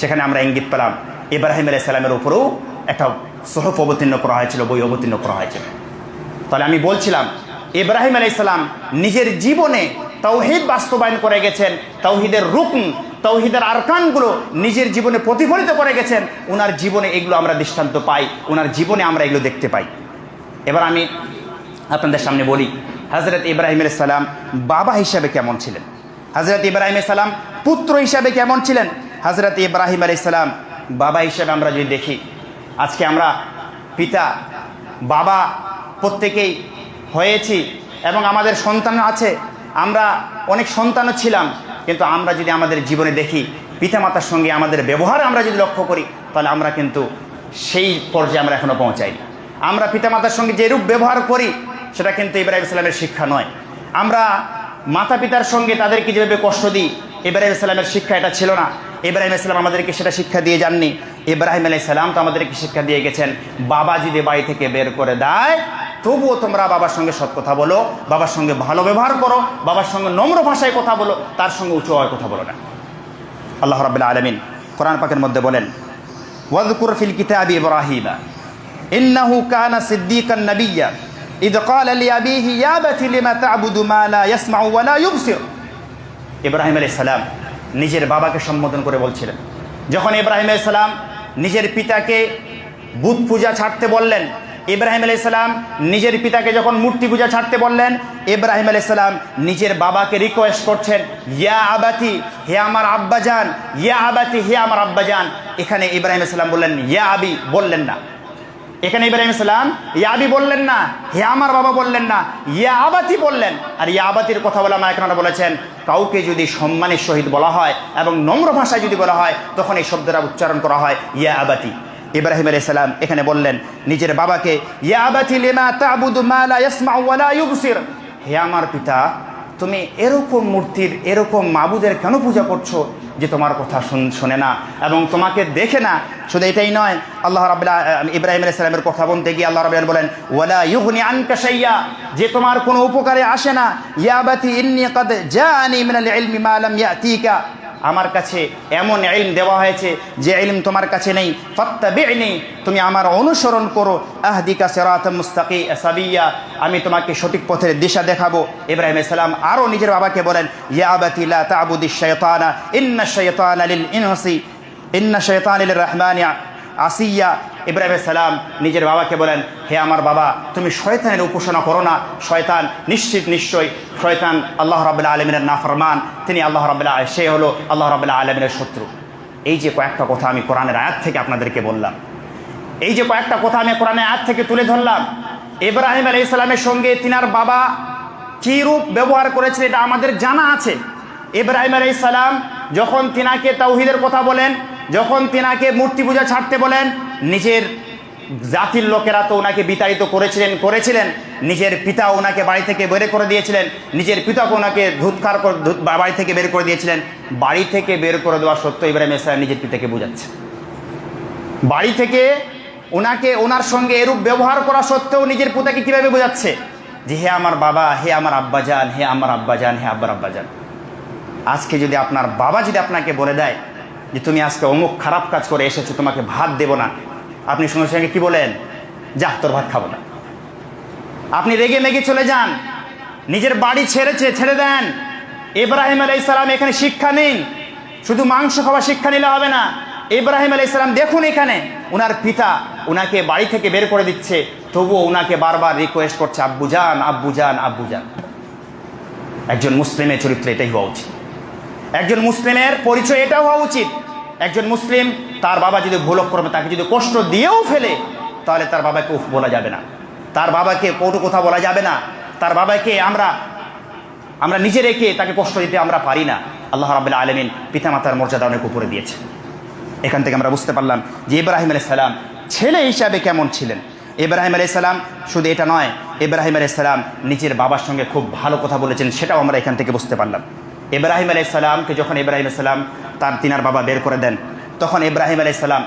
সেখানে আমরা ইঙ্গিত পেলাম ইব্রাহিম আলাইহিস সালামের উপরেও একটা সুহুফ অবতীর্ণ করা হয়েছিল, বই অবতীর্ণ করা হয়েছিল। তাহলে আমি বলছিলাম ইব্রাহিম আলাইহিস সালাম নিজের জীবনে তাওহীদ বাস্তবায়ন করে গেছেন, তাওহীদের রুকন, তাওহীদের আরকানগুলো নিজের জীবনে প্রতিফলিত করে গেছেন। ওনার জীবনে এগুলো আমরা দৃষ্টান্ত পাই, ওনার জীবনে আমরা এগুলো দেখতে পাই। এবার আমি আপনাদের সামনে বলি হযরত ইব্রাহিম আলাইহিস সালাম বাবা হিসাবে কেমন ছিলেন, হযরত ইব্রাহিম আলাইহিস সালাম পুত্র হিসাবে কেমন ছিলেন। হযরত ইব্রাহিম আলাইহিস সালাম বাবা হিসাবে আমরা যদি দেখি, আজকে আমরা পিতা বাবা প্রত্যেকেই হয়েছি এবং আমাদের সন্তান আছে, আমরা অনেক সন্তানও ছিলাম, কিন্তু আমরা যদি আমাদের জীবনে দেখি পিতামাতার সঙ্গে আমাদের ব্যবহার আমরা যদি লক্ষ্য করি, তাহলে আমরা কিন্তু সেই পর্যায়ে আমরা এখনও পৌঁছাইনি। আমরা পিতামাতার সঙ্গে যেরূপ ব্যবহার করি সেটা কিন্তু ইব্রাহিম সালামের শিক্ষা নয়। আমরা মাতা পিতার সঙ্গে তাদেরকে যেভাবে কষ্ট দিই, ইব্রাহিম সালামের শিক্ষা এটা ছিল না। ইব্রাহিম সালাম আমাদেরকে সেটা শিক্ষা দিয়ে যাননি। ইব্রাহিম আলাইহিস সালাম তো আমাদেরকে শিক্ষা দিয়ে গেছেন, বাবা যদি বাড়ি থেকে বের করে দেয় তবুও তোমরা বাবার সঙ্গে সৎ কথা বলো, বাবার সঙ্গে ভালো ব্যবহার করো, বাবার সঙ্গে নম্র ভাষায় কথা বলো, তার সঙ্গে উঁচু হওয়ার কথা বলো না। আল্লাহ রাব্বুল আলামিন কোরআন পাকের মধ্যে বলেন, ওয়াযকুর ফিল কিতাবি ইব্রাহিম ইন্নাহু কানা সিদ্দীকান নাবিয়্যা ইয ক্বালা লিআবিহি ইয়া আবাতি লিমা তা'বুদু মা লা ইয়াসমাউ ওয়া লা ইউবসির। ইব্রাহিম আলাইহিস সালাম নিজের বাবাকে সম্বোধন করে বলছিলেন, যখন ইব্রাহিম আলাইহিস সালাম নিজের পিতাকে বুত পূজা ছাড়তে বললেন, ইব্রাহিম আলাইহিস সালাম নিজের পিতাকে যখন মূর্তি পূজা ছাড়তে বললেন, ইব্রাহিম আলাইহিস সালাম নিজের বাবাকে রিকোয়েস্ট করছেন, ইয়া আবাতি, হে আমার আব্বাজান, ইয়া আবাতি, হে আমার আব্বাজান। এখানে ইব্রাহিম আলাইহিস সালাম বললেন ইয়া আবি, বললেন না। এখানে ইব্রাহিম সালাম ইয়া আবি বললেন না, হে আমার বাবা বললেন না, ইয়া আবাতি বললেন। আর ইয়া আবাতির কথা বলে আমরা এখানে বলেছেন, কাউকে যদি সম্মানের সহিত বলা হয় এবং নম্র ভাষায় যদি বলা হয় তখন এই শব্দটা উচ্চারণ করা হয় ইয়া আবাতি। ইব্রাহিম আলাইহিস সালাম এখানে বললেন নিজের বাবাকে, ইয়া আবাতি লিমা তা'বুদু মা লা ইয়াসমাউ ওয়া লা ইউবসির, হে আমার পিতা, তুমি এরকম মূর্তির, এরকম মাবুদের কেন পূজা করছো যে তোমার কথা শোনে না এবং তোমাকে দেখে না। শুধু এটাই নয়, আল্লাহ রাব্বুল ইব্রাহিম আলাইহিস সালামের কথা বলতে গিয়ে আল্লাহ রাব্বুল বলেন, ওয়ালা ইউগনি আনকা শাইয়্যা, যে তোমার কোনো উপকারে আসে না। ইয়া আবাতি ইন্নী ক্বাদ জাআনি মিনাল ইলমি মা লাম ইয়াতিকা, আমার কাছে এমন ইলম দেওয়া হয়েছে যে ইলম তোমার কাছে নেই। ফাত্তাবি'নি, তুমি আমার অনুসরণ করো। আহদিকা সিরাতাম মুস্তাকিয়া, আমি তোমাকে সঠিক পথের দিশা দেখাবো। ইব্রাহিম আলাইহিস সালাম আরও নিজের বাবাকে বলেন, ইয়া আবাতি লা তা'বুদিশ শাইতানা ইন্নাশ শাইতানা লিল ইনসি ইন্নাশ শাইতানা লির রাহমানি আসিয়া। ইব্রাহিম আলাইহিস সালাম নিজের বাবাকে বলেন, হে আমার বাবা, তুমি শয়তানের উপাসনা করো না। শয়তান নিশ্চয়ই শয়তান আল্লাহ রাব্বুল আলামিনের নাফরমান, তিনি আল্লাহ রাব্বুল সে হলো আল্লাহ রাব্বুল আলামিনের শত্রু। এই যে কয়েকটা কথা আমি কোরআনের আয়াত থেকে আপনাদেরকে বললাম, এই যে কয়েকটা কথা আমি কোরআনের আয়াত থেকে তুলে ধরলাম, ইব্রাহিম আলাইহিস সালামের সঙ্গে তিনার বাবা কী রূপ ব্যবহার করেছিল এটা আমাদের জানা আছে। ইব্রাহিম আলাইহিস সালাম যখন তিনাকে তাওহীদের কথা বলেন, যখন তিনাকে মূর্তি পূজা ছাড়তে বলেন, নিজের জাতির লোকেরা তো ওনাকে বিতাড়িত করেছিলেন, নিজের পিতা ওনাকে বাড়ি থেকে বের করে দিয়েছিলেন, নিজের পিতাকে ওনাকে বাড়ি থেকে বের করে দিয়েছিলেন। বাড়ি থেকে বের করে দেওয়া সত্ত্বেও ইব্রাহিম আলাইহিস সালাম নিজের পিতাকে বোঝাচ্ছে, বাড়ি থেকে ওনার সঙ্গে এরূপ ব্যবহার করা সত্ত্বেও নিজের পিতাকে কীভাবে বোঝাচ্ছে যে হে আমার বাবা, হে আমার আব্বাজান, হে আমার আব্বাজান, হে আব্বার আব্বাজান। আজকে যদি আপনার বাবা যদি আপনাকে বলে দেয় যে তুমি আজকে অমুক খারাপ কাজ করে এসেছো, তোমাকে ভাত দেব না, আপনি সঙ্গে সঙ্গে কি বলেন? যা, তোর ভাত খাবো না। আপনি রেগে মেগে চলে যান, নিজের বাড়ি ছেড়ে দেন। ইব্রাহিম আলাইহিস সালাম এখানে শিক্ষা নিন। শুধু মাংস খাওয়া শিক্ষা নিলে হবে না। ইব্রাহিম আলাইহিস সালাম দেখুন, এখানে ওনার পিতা ওনাকে বাড়ি থেকে বের করে দিচ্ছে, তবুও ওনাকে বারবার রিকোয়েস্ট করছে, আব্বু যান, আব্বু যান, আব্বু যান। একজন মুসলিমের চরিত্র এটাই হওয়া উচিত। একজন মুসলিমের পরিচয় এটাও হওয়া উচিত। একজন মুসলিম তার বাবা যদি ভুল করবে, তাকে যদি কষ্ট দিয়েও ফেলে, তাহলে তার বাবাকে উফ বলা যাবে না, তার বাবাকে কটু কথা বলা যাবে না। তার বাবাকে আমরা নিজে রেখে তাকে কষ্ট দিতে আমরা পারি না। আল্লাহ রাব্বুল আলামিন পিতামাতার মর্যাদা অনেক উপরে দিয়েছে। এখান থেকে আমরা বুঝতে পারলাম যে ইব্রাহিম আলাইহিস সালাম ছেলে হিসাবে কেমন ছিলেন। ইব্রাহিম আলাইহিস সালাম শুধু এটা নয়, ইব্রাহিম আলাইহিস সালাম নিজের বাবার সঙ্গে খুব ভালো কথা বলেছেন, সেটাও আমরা এখান থেকে বুঝতে পারলাম। ইব্রাহিম আলাইহিস সালামকে যখন ইব্রাহিম আলাইহিস সালাম তিনার বাবা বের করে দেন, তখন ইব্রাহিম আলাইহিস সালাম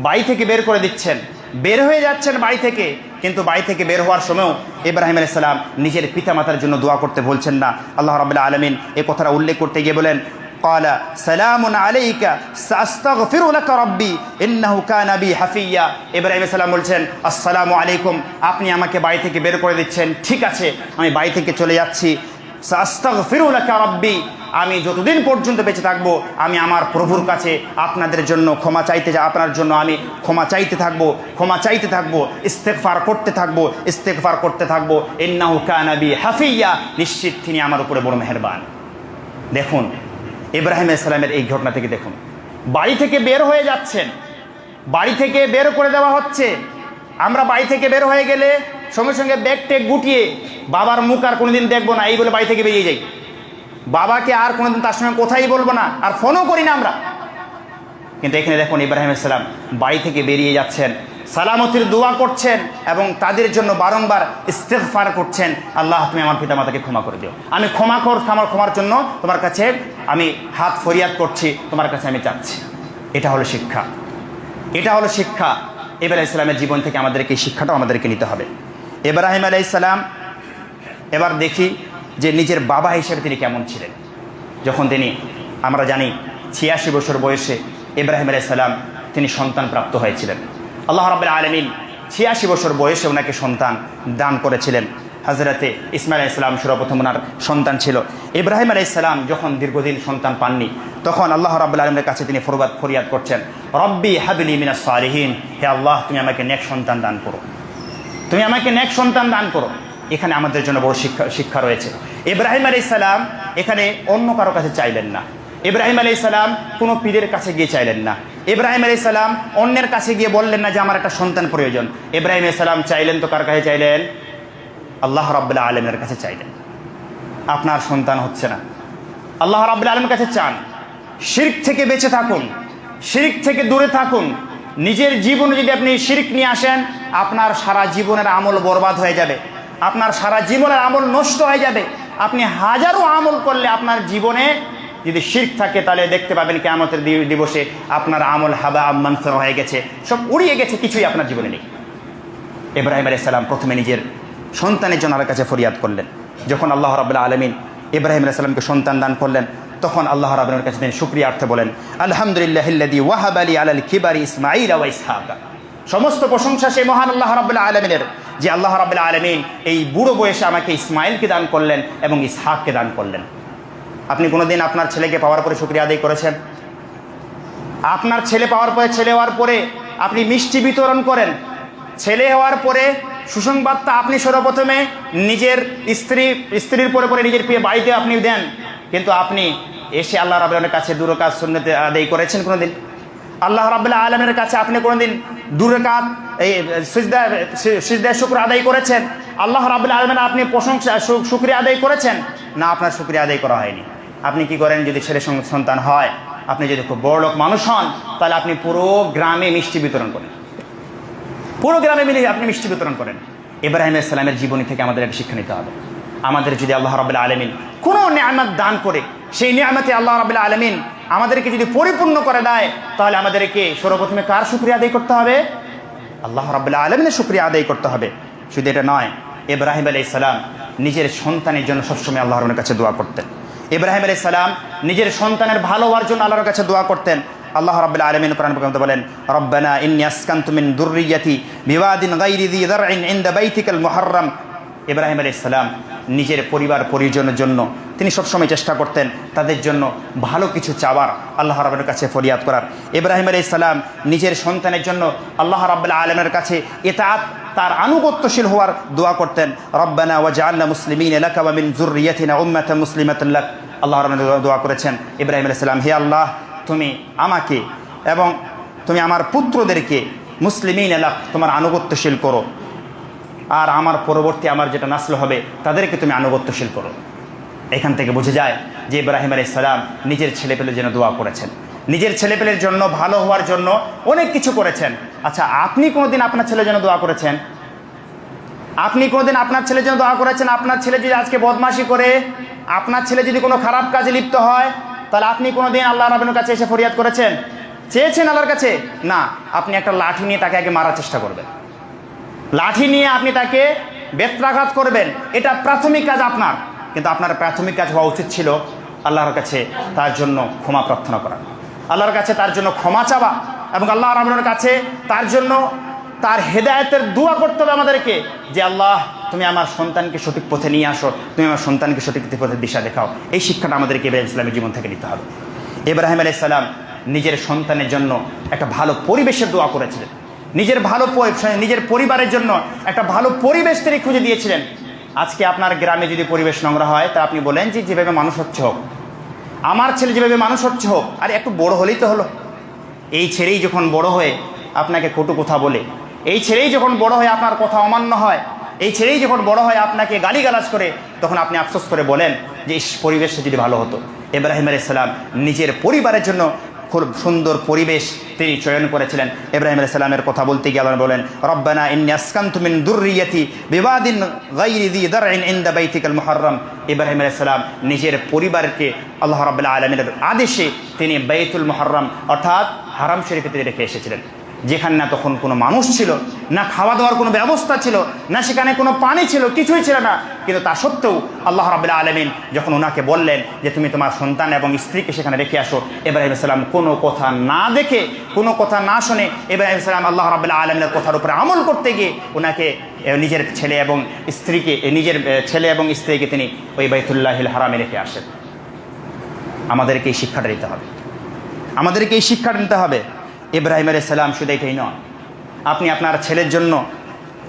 বাড়ি থেকে বের করে দিচ্ছেন, বের হয়ে যাচ্ছেন বাড়ি থেকে, কিন্তু বাড়ি থেকে বের হওয়ার সময়ও ইব্রাহিম আলাইহিস সালাম নিজের পিতামাতার জন্য দোয়া করতে বলছেন না। আল্লাহ রাব্বুল আলামিন এই কথাটা উল্লেখ করতে গিয়ে বলেন, ক্বালা সালামুন আলাইকা সাস্তাগফিরু লাকা রাব্বি ইন্নাহু কানা বি হাফিয়্যা। ইব্রাহিম আলাইহিস সালাম বলছেন, আসসালামু আলাইকুম, আপনি আমাকে বাড়ি থেকে বের করে দিচ্ছেন, ঠিক আছে, আমি বাড়ি থেকে চলে যাচ্ছি। সাস্তাগফিরু লাকা রাব্বি, আমি যতদিন পর্যন্ত বেঁচে থাকবো আমি আমার প্রভুর কাছে আপনাদের জন্য আপনার জন্য আমি ক্ষমা চাইতে থাকবো, ইস্তেগফার করতে থাকবো। ইন্নাহু কানা বি হাফিয়্যা, নিশ্চিত তিনি আমার উপরে বড় মেহেরবান। দেখুন ইব্রাহিম আলাইহিস সালামের এই ঘটনা থেকে দেখুন, বাড়ি থেকে বের হয়ে যাচ্ছেন, বাড়ি থেকে বের করে দেওয়া হচ্ছে। আমরা বাড়ি থেকে বের হয়ে গেলে সঙ্গে সঙ্গে ব্যাগ টেক গুটিয়ে বাবার মুখ আর কোনোদিন দেখবো না, এই বলে বাড়ি থেকে বেরিয়ে যাই। বাবাকে আর কোনোদিন তার সঙ্গে কথাই বলবো না, আর ফোনও করি না আমরা। কিন্তু এখানে দেখুন ইব্রাহিম আলাইহিস সালাম বাড়ি থেকে বেরিয়ে যাচ্ছেন, সালামতির দোয়া করছেন এবং তাদের জন্য বারংবার ইস্তেগফার করছেন, আল্লাহ তুমি আমার পিতামাতাকে ক্ষমা করে দিও, আমি ক্ষমার জন্য তোমার কাছে আমি হাত ফরিয়াদ করছি, তোমার কাছে আমি চাচ্ছি। এটা হলো শিক্ষা। ইব্রাহিম আলাইহিস সালামের জীবন থেকে আমাদেরকে এই শিক্ষাটাও আমাদেরকে নিতে হবে। ইব্রাহিম আলাইহিস সালাম এবার দেখি যে নিজের বাবা হিসেবে তিনি কেমন ছিলেন। যখন আমরা জানি 86 বছর বয়সে ইব্রাহিম আলাইহিস সালাম তিনি সন্তান প্রাপ্ত হয়েছিলেন। আল্লাহ রাব্বুল আলামিন 86 বছর বয়সে ওনাকে সন্তান দান করেছিলেন। হযরতে ইসমাঈল আলাইহিস সালাম সর্বপ্রথম ওনার সন্তান ছিল। ইব্রাহিম আলাইহিস সালাম যখন দীর্ঘদিন সন্তান পাননি, তখন আল্লাহ রাব্বুল আলামিনের কাছে তিনি ফরিয়াদ করছেন, রব্বি হাবলি মিনাস সালিহিন, হে আল্লাহ তুমি আমাকে নেক সন্তান দান করো। এখানে আমাদের জন্য বড় শিক্ষা রয়েছে। ইব্রাহিম আলাইহিস সালাম এখানে অন্য কারো কাছে চাইলেন না। ইব্রাহিম আলাইহিস সালাম কোনো পীরের কাছে গিয়ে চাইলেন না। ইব্রাহিম আলাইহিস সালাম অন্যের কাছে গিয়ে বললেন না যে আমার একটা সন্তান প্রয়োজন। ইব্রাহিম আলাইহিস সালাম চাইলেন তো কার কাছে চাইলেন? আল্লাহ রাব্বুল আলামিনের কাছে চাইলেন। আপনার সন্তান হচ্ছে না, আল্লাহ রাব্বুল আলামিনের কাছে চান। শিরক থেকে বেঁচে থাকুন, শিরক থেকে দূরে থাকুন। নিজের জীবনে যদি আপনি শিরক নিয়ে আসেন, আপনার সারা জীবনের আমল বরবাদ হয়ে যাবে, আপনার সারা জীবনের আমল নষ্ট হয়ে যাবে। আপনি হাজারো আমল করলে আপনার জীবনে যদি শিরক থাকে, তাহলে দেখতে পাবেন কিয়ামতের দিবসে আপনার আমল হাবা মানসুরা হয়ে গেছে, সব উড়িয়ে গেছে, কিছুই আপনার জীবনে নেই। ইব্রাহিম আলাইহিস সালাম প্রথমে নিজের সন্তানের জন্য আল্লাহর কাছে ফরিয়াদ করলেন। যখন আল্লাহ রাব্বুল আলামিন ইব্রাহিম আলাইহিস সালামকে সন্তান দান করলেন, তখন আল্লাহ রাব্বুল আলামিনের কাছে তিনি শুকরিয়ার্থে বলেন, আলহামদুলিল্লাহিল্লাযী ওয়াহাবা লি আলাল কিবারি ইসমাঈল ওয়া ইসহাক। সমস্ত প্রশংসা সেই মহান আল্লাহ রাব্বুল আলামিনের, যে আল্লাহ রাব্বুল আলামিন এই বুড়ো বয়সে আমাকে ইসমাঈলকে দান করলেন এবং ইসহাককে দান করলেন। আপনি কোনোদিন আপনার ছেলেকে পাওয়ার পরে শুকরিয়া আদায় করেছেন? আপনার ছেলে পাওয়ার পরে, ছেলে হওয়ার পরে আপনি মিষ্টি বিতরণ করেন। ছেলে হওয়ার পরে সুসংবাদটা আপনি সর্বপ্রথমে নিজের স্ত্রীর পরে নিজের বাড়িতে আপনি দেন, কিন্তু আপনি এসে আল্লাহ রাব্বুল আলামিনের কাছে 2 রাকাত সুন্নাত আদায় করেছেন কোনোদিন? আল্লাহ রাব্বুল আলামিনের কাছে আপনি কোনোদিন 2 রাকাত এই সিজদায় শুকর আদায় করেছেন? আল্লাহ রাব্বুল আলামিনের আপনি প্রশংসা শুকরিয়া আদায় করেছেন? না, আপনার শুকরিয়া আদায় করা হয়নি। আপনি কি করেন? যদি ছেলে সন্তান হয়, আপনি যদি খুব বড় লোক মানুষ হন, তাহলে আপনি পুরো গ্রামে মিষ্টি বিতরণ করেন, পুরো গ্রামে মিলে আপনি মিষ্টি বিতরণ করেন। ইব্রাহিম আলাইহিস সালামের জীবনী থেকে আমাদের একটা শিক্ষা নিতে হবে। আমাদের যদি আল্লাহ রাব্বুল আলামিন কোনো নিয়ামত দান করে, সেই নিয়ামতে আল্লাহ রাব্বুল আলামিন আমাদেরকে যদি পরিপূর্ণ করে দেয়, তাহলে আমাদেরকে সর্বপ্রথমে কার শুকরিয়া আদায় করতে হবে? আল্লাহ রাব্বুল আলামিনের শুকরিয়া আদায় করতে হবে। শুধু এটা নয়, ইব্রাহিম আলাইহিস সালাম নিজের সন্তানের জন্য সবসময় আল্লাহর কাছে দোয়া করতেন। ইব্রাহিম আলাইহিস সালাম নিজের সন্তানের ভালো হওয়ার জন্য আল্লাহর কাছে দোয়া করতেন। আল্লাহ রাব্বুল আলামিন কোরআন পাকে বলেন, রব্বানা ইন্নী আসকানতু মিন যুররিয়্যাতি বিওয়াদিন গায়রি যী যারইন ইনদা বাইতিকাল মুহাররাম। ইব্রাহিম আলাইহিস সালাম নিজের পরিবার পরিজনের জন্য তিনি সবসময় চেষ্টা করতেন তাদের জন্য ভালো কিছু চাওয়ার, আল্লাহ রাব্বুল কাছে ফরিয়াদ করার। ইব্রাহিম আলাইহিস সালাম নিজের সন্তানের জন্য আল্লাহ রাব্বুল আলামিনের কাছে ইতাআত, তার আনুগত্যশীল হওয়ার দোয়া করতেন। রব্বানা ওয়াজআলনা মুসলিমিনা লাকা ওয়া মিন যুররিয়্যাতিনা উম্মাতান মুসলিমাতান লাক। আল্লাহ রাব্বুল দোয়া করেছেন ইব্রাহিম আলাইহিস সালাম, হে আল্লাহ, তুমি আমাকে এবং তুমি আমার পুত্রদেরকে মুসলিমিন লাক, তোমার আনুগত্যশীল করো, আর আমার পরবর্তী আমার যেটা নাসল হবে তাদেরকে তুমি আনুগত্যশীল করো। এখান থেকে বোঝা যায় যে ইব্রাহিম আলাইহিস সালাম নিজের ছেলেপেলের জন্য দোয়া করেছেন, নিজের ছেলেপেলের জন্য ভালো হওয়ার জন্য অনেক কিছু করেছেন। আচ্ছা, আপনি কোনোদিন আপনার ছেলের জন্য দোয়া করেছেন? আপনি কোনোদিন আপনার ছেলের জন্য দোয়া করেছেন? আপনার ছেলে যদি আজকে বদমাশি করে, আপনার ছেলে যদি কোনো খারাপ কাজে লিপ্ত হয়, তাহলে আপনি কোনোদিন আল্লাহ রাব্বুল কাছে এসে ফরিয়াদ করেছেন, চেয়েছেন আল্লাহর কাছে? না, আপনি একটা লাঠি নিয়ে তাকে আগে মারার চেষ্টা করবেন, লাঠি নিয়ে আপনি তাকে বেত্রাঘাত করবেন। এটা প্রাথমিক কাজ আপনার, কিন্তু আপনার প্রাথমিক কাজ হওয়া উচিত ছিল আল্লাহর কাছে তার জন্য ক্ষমা প্রার্থনা করা, আল্লাহর কাছে তার জন্য ক্ষমা চাওয়া, এবং আল্লাহ রাব্বুল কাছে তার জন্য তার হেদায়েতের দোয়া করতে হবে আমাদেরকে, যে আল্লাহ তুমি আমার সন্তানকে সঠিক পথে নিয়ে আসো, তুমি আমার সন্তানকে সঠিক পথের দিশা দেখাও। এই শিক্ষাটা আমাদেরকে ইব্রাহিম ইসলামের জীবন থেকে নিতে হবে। ইব্রাহিম আলাইহিস সালাম নিজের সন্তানের জন্য একটা ভালো পরিবেশের দোয়া করেছিলেন, নিজের পরিবারের জন্য একটা ভালো পরিবেশ তিনি খুঁজে দিয়েছিলেন। আজকে আপনার গ্রামে যদি পরিবেশ নোংরা হয়, তা আপনি বলেন যে যেভাবে মানুষ হচ্ছে হোক, আমার ছেলে যেভাবে মানুষ হচ্ছে হোক, আরে একটু বড় হলেই তো হলো। এই ছেলেই যখন বড় হয়ে আপনাকে কটু কথা বলে, এই ছেলেই যখন বড় হয়ে আপনার কথা অমান্য হয়, এই ছেলেই যখন বড় হয় আপনাকে গালিগালাজ করে, তখন আপনি আফসোস করে বলেন যে এই পরিবেশটা যদি ভালো হতো। ইব্রাহিম আলাইহিস সালাম নিজের পরিবারের জন্য খুব সুন্দর পরিবেশ তিনি চয়ন করেছিলেন। ইব্রাহিম আলাইহিস সালামের কথা বলতে গিয়ে আল্লাহ বলেন, রব্বানা ইন্নী আসকানতু মিন যুররিয়্যাতি বিওয়াদিন গায়রি যী যারইন ইনদা বাইতিকাল মুহাররাম। ইব্রাহিম আলাইহিস সালাম নিজের পরিবারকে আল্লাহ রাব্বুল আলামিনের আদেশে তিনি বাইতুল মুহাররাম অর্থাৎ হারাম শরীফে তিনি রেখে এসেছিলেন, যেখানে না তখন কোনো মানুষ ছিল, না খাওয়া দাওয়ার কোনো ব্যবস্থা ছিল, না সেখানে কোনো পানি ছিল, কিছুই ছিল না। কিন্তু তা সত্ত্বেও আল্লাহ রাব্বুল আলামিন যখন ওনাকে বললেন যে তুমি তোমার সন্তান এবং স্ত্রীকে সেখানে রেখে আসো, ইব্রাহিম আলাইহিস সালাম কোনো কথা না দেখে, কোনো কথা না শুনে ইব্রাহিম আলাইহিস সালাম আল্লাহ রাব্বুল আলামিনের কথার উপরে আমল করতে গিয়ে ওনাকে নিজের ছেলে এবং স্ত্রীকে তিনি ওই বাইতুল্লাহিল হারামে রেখে আসেন। আমাদেরকে এই শিক্ষাটা নিতে হবে, আমাদেরকে এই শিক্ষাটা নিতে হবে। ইব্রাহিম আলাইহিস সালাম শুধু এটাই নয়, আপনি আপনার ছেলের জন্য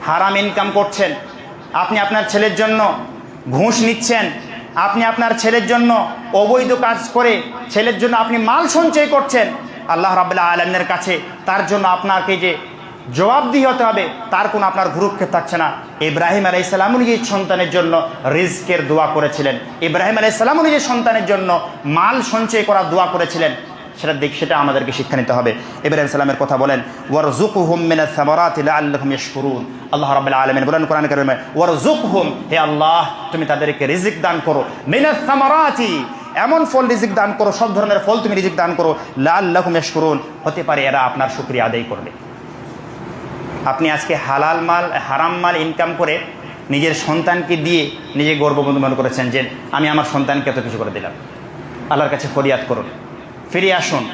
হারাম ইনকাম করছেন, আপনি আপনার ছেলের জন্য ঘুষ নিচ্ছেন, আপনি আপনার ছেলের জন্য অবৈধ কাজ করে ছেলের জন্য আপনি মাল সঞ্চয় করছেন, আল্লাহ রাব্বুল আলামিনের কাছে তার জন্য আপনাকে যে জবাবদিহি হতে হবে তার কোনো আপনার ভ্রুক্ষেপ থাকছে না। ইব্রাহিম আলাইহিস সালাম নিজের সন্তানের জন্য রিজকের দোয়া করেছিলেন, ইব্রাহিম আলাইহিস সালাম নিজের সন্তানের জন্য মাল সঞ্চয় করার দোয়া করেছিলেন। সেটা আমাদেরকে শিক্ষা নিতে হবে। ইব্রাহিম সালামের কথা বলেন, ওয়ারযুকহুম মিনাস সামারাতি লাআল্লাহুম ইয়াশকুরুন। আল্লাহ রাব্বুল আলামিন বলেন কোরআন কারিমে, ওয়ারযুকহুম, হে আল্লাহ তুমি তাদেরকে রিজিক দান করো, মিনাস সামারাতি, এমন ফল রিজিক দান করো, সব ধরনের ফল তুমি রিজিক দান করো, লাআল্লাহুম ইয়াশকুরুন, হতে পারে এরা আপনার শুকরিয়া আদায় করবে। আপনি আজকে হারাম মাল ইনকাম করে নিজের সন্তানকে দিয়ে নিজে গর্ববোধ মনে করেছেন যে আমি আমার সন্তানকে এত কিছু করে দিলাম। আল্লাহর কাছে ফরিয়াদ করুন, ফিরে আসুন,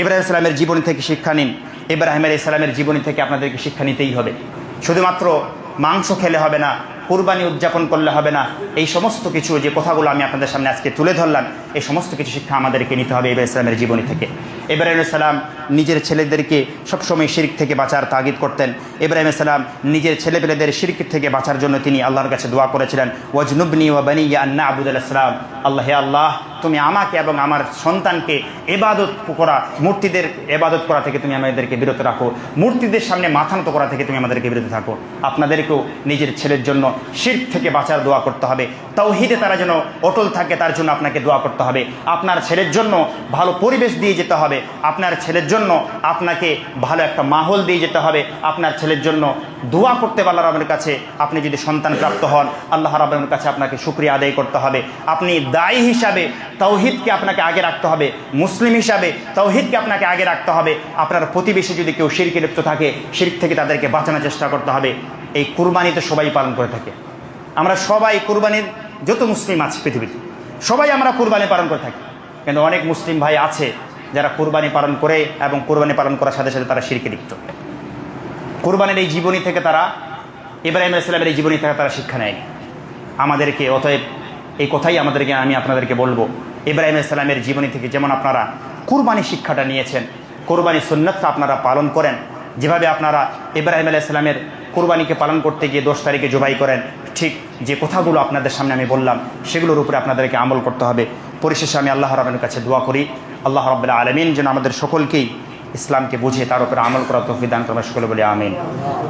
ইব্রাহিম সালামের জীবনী থেকে শিক্ষা নিন। ইব্রাহিম আলাইহিস সালামের জীবনী থেকে আপনাদেরকে শিক্ষা নিতেই হবে। শুধুমাত্র মাংস খেলে হবে না, কুরবানি উদযাপন করলে হবে না, এই সমস্ত কিছু যে কথাগুলো আমি আপনাদের সামনে আজকে তুলে ধরলাম, এই সমস্ত কিছু শিক্ষা আমাদেরকে নিতে হবে ইব্রাহিম সালামের জীবনী থেকে। ইব্রাহিম সালাম নিজের ছেলেদেরকে সবসময় শিরক থেকে বাঁচার তাগিদ করতেন। ইব্রাহিম সালাম নিজের ছেলেপেলেদের শিরক থেকে বাঁচার জন্য তিনি আল্লাহর কাছে দোয়া করেছিলেন, ওয়াজনুবনি ওয়া বানিয়া আন না'বুদাল আসনাম। আল্লাহ, হে আল্লাহ তুমি আমাকে এবং আমার সন্তানকে ইবাদত করা, মূর্তিদের ইবাদত করা থেকে তুমি আমাদেরকে বিরত রাখো, মূর্তিদের সামনে মাথা নত করা থেকে তুমি আমাদেরকে বিরত থাকো। আপনাদেরকেও নিজের ছেলের জন্য শিরক থেকে বাঁচার দোয়া করতে হবে, তাওহীদে তারা যেন অটল থাকে তার জন্য আপনাকে দোয়া করতে হবে। আপনার ছেলের জন্য ভালো পরিবেশ দিয়ে যেতে হবে, আপনার ছেলের জন্য আপনাকে ভালো একটা মাহল দিয়ে যেতে হবে, আপনার ছেলের জন্য দোয়া করতে আল্লাহ রাব্বুল কাছে। আপনি যদি সন্তান প্রাপ্ত হন, আল্লাহ রাব্বুল কাছে আপনাকে শুকরিয়া আদায় করতে হবে। আপনি দায়ী হিসাবে তাওহীদকে আপনাকে আগে রাখতে হবে, মুসলিম হিসাবে তাওহীদকে আপনাকে আগে রাখতে হবে। আপনার প্রতিবেশী যদি কেউ শিরকে লিপ্ত থাকে, শিরক থেকে তাদেরকে বাঁচানোর চেষ্টা করতে হবে। এই কুরবানি তো সবাই পালন করে থাকে, আমরা সবাই কুরবানির, যত মুসলিম আছে পৃথিবীতে সবাই আমরা কুরবানি পালন করে থাকি, কিন্তু অনেক মুসলিম ভাই আছে যারা কুরবানি পালন করে এবং কুরবানি পালন করার সাথে সাথে তারা শিরকে লিপ্ত। কুরবানির এই জীবনী থেকে তারা, ইব্রাহিম আলাইহিস সালামের এই জীবনী থেকে তারা শিক্ষা নেয়নি। আমাদেরকে অতএব এই কথাই আমি আপনাদেরকে বলবো, ইব্রাহিম আলাইহিস সালামের জীবনী থেকে যেমন আপনারা কুরবানি শিক্ষাটা নিয়েছেন, কুরবানি সুন্নাতটা আপনারা পালন করেন। যেভাবে আপনারা ইব্রাহিম আলাইহিস সালামের কুরবানিকে পালন করতে গিয়ে 10 তারিখে জবাই করেন, ঠিক যে কথাগুলো আপনাদের সামনে আমি বললাম সেগুলোর উপরে আপনাদেরকে আমল করতে হবে। পরিশেষে আমি আল্লাহ রাব্বুল কাছে দোয়া করি, আল্লাহ রাব্বুল আলামিন যেন আমাদের সকলকেই ইসলামকে বুঝে তার উপরে আমল করার তৌফিক দান করেন, সকলে বলি আমিন।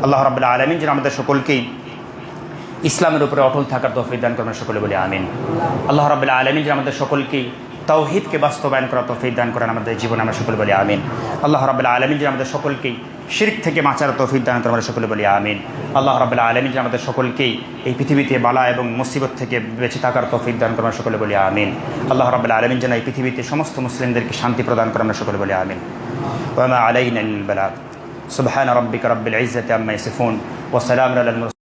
আল্লাহ রাব্বুল আলামিন যেন আমাদের সকলকেই ইসলামের উপরে অটল থাকার তৌফিক দান করেন, সকলে বলি আমিন। আল্লাহ রাব্বুল আলামিন যেন আমাদের সকলকেই তাওহীদকে বাস্তবায়ন করার তৌফিক দান করেন আমাদের জীবনে, আমরা সকলে বলি আমিন। আল্লাহ রাব্বুল আলামিন যেন আমাদের সকলকেই শিরক থেকে বাঁচার তৌফিক দান করেন, আমরা সকলে বলি আমিন। আল্লাহ রাব্বুল আলামিন যেন আমাদের সকলকেই এই পৃথিবীতে বালা এবং মুসিবত থেকে বেঁচে থাকার তৌফিক দান করেন, সকলে বলি আমিন। আল্লাহ রাব্বুল আলামিন যেন এই পৃথিবীতে সমস্ত মুসলিমদেরকে শান্তি প্রদান করেন, আমরা সকলে বলি আমিন। ওয়া মা আলাইনা ইল্লাল বালাগ। সুবহান রাব্বিকা রাব্বিল ইজ্জাতি আম্মা ইয়াসিফুন ওয়া সালামুন আলাল মুরসালিন।